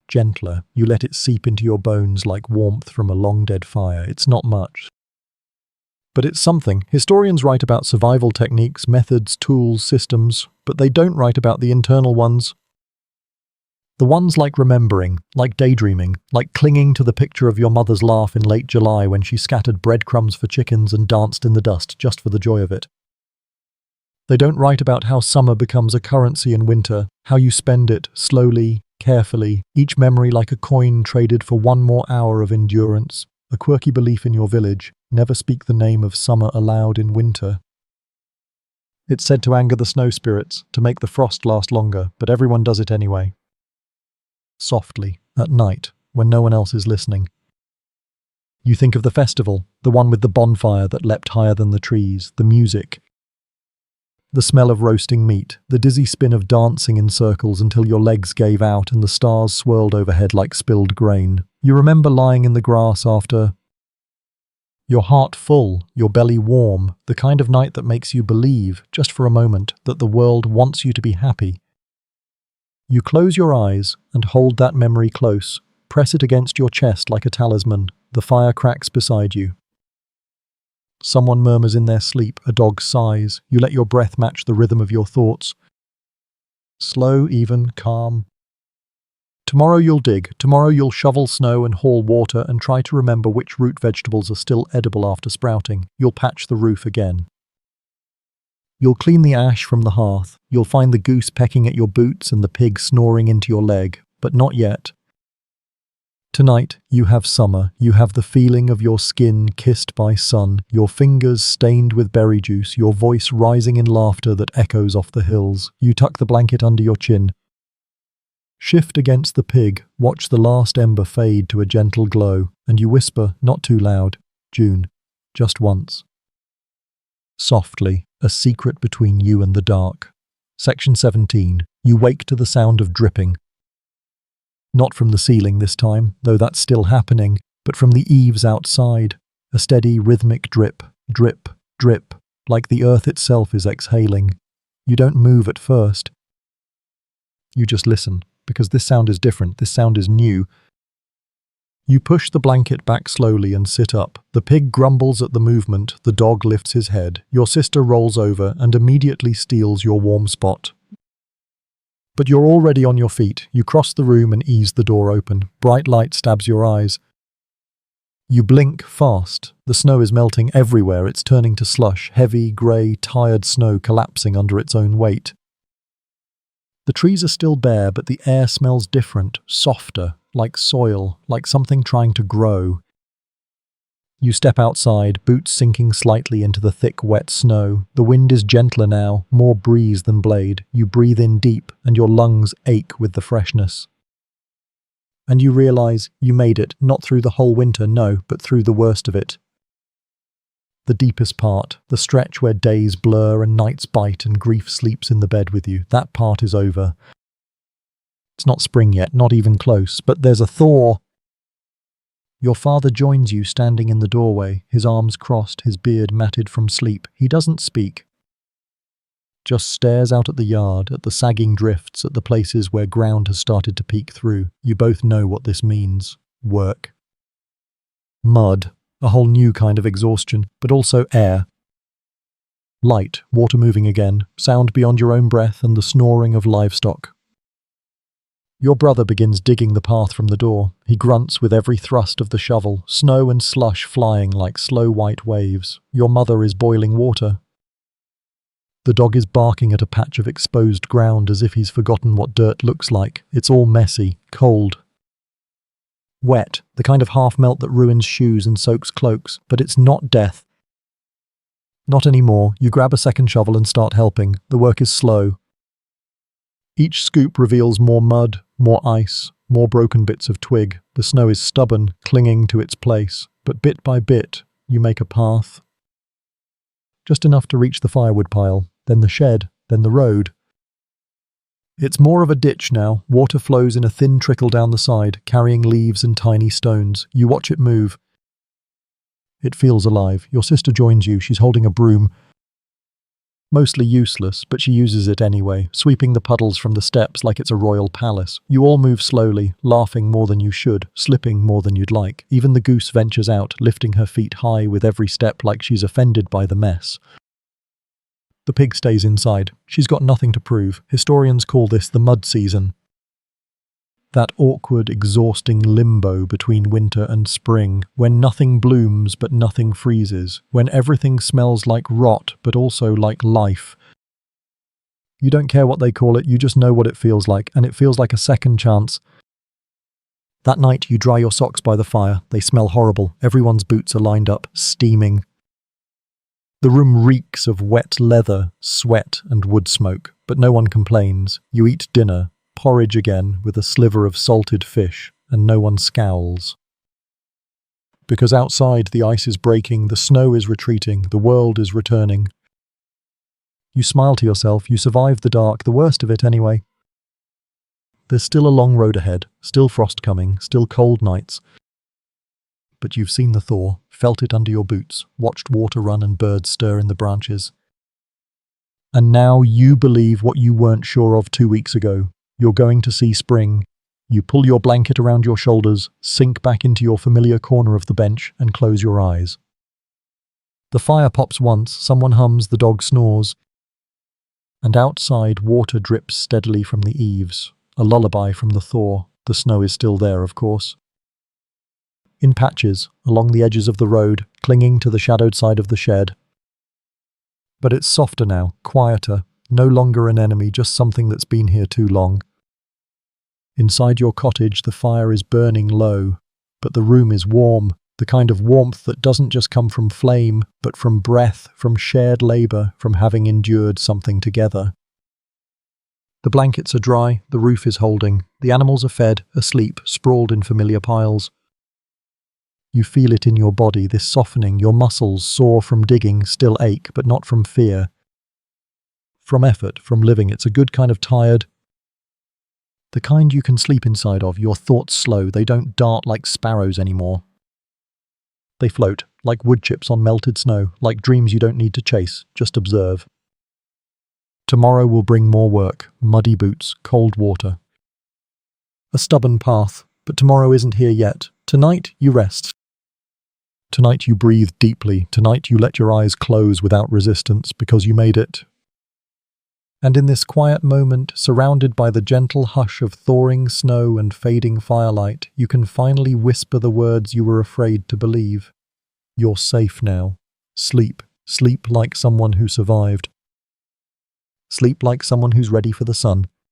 Gentler. You let it seep into your bones like warmth from a long-dead fire. It's not much. But it's something. Historians write about survival techniques, methods, tools, systems, but they don't write about the internal ones. The ones like remembering, like daydreaming, like clinging to the picture of your mother's laugh in late July when she scattered breadcrumbs for chickens and danced in the dust just for the joy of it. They don't write about how summer becomes a currency in winter, how you spend it slowly, carefully, each memory like a coin traded for one more hour of endurance. A quirky belief in your village: never speak the name of summer aloud in winter. It's said to anger the snow spirits, to make the frost last longer, but everyone does it anyway. Softly, at night, when no one else is listening. You think of the festival, the one with the bonfire that leapt higher than the trees, the music, the smell of roasting meat, the dizzy spin of dancing in circles until your legs gave out and the stars swirled overhead like spilled grain. You remember lying in the grass after, your heart full, your belly warm, the kind of night that makes you believe, just for a moment, that the world wants you to be happy. You close your eyes and hold that memory close, press it against your chest like a talisman. The fire cracks beside you. Someone murmurs in their sleep, a dog sighs. You let your breath match the rhythm of your thoughts. Slow, even, calm. Tomorrow you'll dig, tomorrow you'll shovel snow and haul water and try to remember which root vegetables are still edible after sprouting. You'll patch the roof again. You'll clean the ash from the hearth. You'll find the goose pecking at your boots and the pig snoring into your leg, but not yet. Tonight, you have summer, you have the feeling of your skin kissed by sun, your fingers stained with berry juice, your voice rising in laughter that echoes off the hills. You tuck the blanket under your chin. Shift against the pig, watch the last ember fade to a gentle glow, and you whisper, not too loud, June, just once. Softly, a secret between you and the dark. Section 17. You wake to the sound of dripping. Not from the ceiling this time, though that's still happening, but from the eaves outside. A steady, rhythmic drip, drip, drip, like the earth itself is exhaling. You don't move at first. You just listen, because this sound is different, this sound is new. You push the blanket back slowly and sit up. The pig grumbles at the movement, the dog lifts his head. Your sister rolls over and immediately steals your warm spot. But you're already on your feet. You cross the room and ease the door open. Bright light stabs your eyes. You blink fast. The snow is melting everywhere. It's turning to slush, heavy, grey, tired snow collapsing under its own weight. The trees are still bare, but the air smells different, softer, like soil, like something trying to grow. You step outside, boots sinking slightly into the thick, wet snow. The wind is gentler now, more breeze than blade. You breathe in deep, and your lungs ache with the freshness. And you realize you made it, not through the whole winter, no, but through the worst of it. The deepest part, the stretch where days blur and nights bite and grief sleeps in the bed with you, that part is over. It's not spring yet, not even close, but there's a thaw. Your father joins you standing in the doorway, his arms crossed, his beard matted from sleep. He doesn't speak. Just stares out at the yard, at the sagging drifts, at the places where ground has started to peek through. You both know what this means. Work. Mud. A whole new kind of exhaustion, but also air. Light, water moving again, sound beyond your own breath and the snoring of livestock. Your brother begins digging the path from the door. He grunts with every thrust of the shovel, snow and slush flying like slow white waves. Your mother is boiling water. The dog is barking at a patch of exposed ground as if he's forgotten what dirt looks like. It's all messy, cold. Wet, the kind of half-melt that ruins shoes and soaks cloaks, but it's not death. Not anymore. You grab a second shovel and start helping. The work is slow. Each scoop reveals more mud, more ice, more broken bits of twig. The snow is stubborn, clinging to its place, but bit by bit, you make a path. Just enough to reach the firewood pile, then the shed, then the road. It's more of a ditch now. Water flows in a thin trickle down the side, carrying leaves and tiny stones. You watch it move. It feels alive. Your sister joins you. She's holding a broom. Mostly useless, but she uses it anyway, sweeping the puddles from the steps like it's a royal palace. You all move slowly, laughing more than you should, slipping more than you'd like. Even the goose ventures out, lifting her feet high with every step like she's offended by the mess. The pig stays inside. She's got nothing to prove. Historians call this the mud season. That awkward, exhausting limbo between winter and spring, when nothing blooms but nothing freezes, when everything smells like rot but also like life. You don't care what they call it, you just know what it feels like, and it feels like a second chance. That night, you dry your socks by the fire. They smell horrible. Everyone's boots are lined up, steaming. The room reeks of wet leather, sweat, and wood smoke, but no one complains. You eat dinner, porridge again, with a sliver of salted fish, and no one scowls. Because outside, the ice is breaking, the snow is retreating, the world is returning. You smile to yourself, you survived the dark, the worst of it anyway. There's still a long road ahead, still frost coming, still cold nights. But you've seen the thaw, felt it under your boots, watched water run and birds stir in the branches. And now you believe what you weren't sure of 2 weeks ago. You're going to see spring. You pull your blanket around your shoulders, sink back into your familiar corner of the bench, and close your eyes. The fire pops once, someone hums, the dog snores. And outside, water drips steadily from the eaves. A lullaby from the thaw. The snow is still there, of course. In patches, along the edges of the road, clinging to the shadowed side of the shed. But it's softer now, quieter, no longer an enemy, just something that's been here too long. Inside your cottage, the fire is burning low, but the room is warm, the kind of warmth that doesn't just come from flame, but from breath, from shared labor, from having endured something together. The blankets are dry, the roof is holding, the animals are fed, asleep, sprawled in familiar piles. You feel it in your body, this softening, your muscles, sore from digging, still ache, but not from fear. From effort, from living, it's a good kind of tired. The kind you can sleep inside of, your thoughts slow, they don't dart like sparrows anymore. They float, like wood chips on melted snow, like dreams you don't need to chase, just observe. Tomorrow will bring more work, muddy boots, cold water. A stubborn path, but tomorrow isn't here yet. Tonight, you rest. Tonight you breathe deeply. Tonight you let your eyes close without resistance because you made it. And in this quiet moment, surrounded by the gentle hush of thawing snow and fading firelight, you can finally whisper the words you were afraid to believe. You're safe now. Sleep. Sleep like someone who survived. Sleep like someone who's ready for the sun.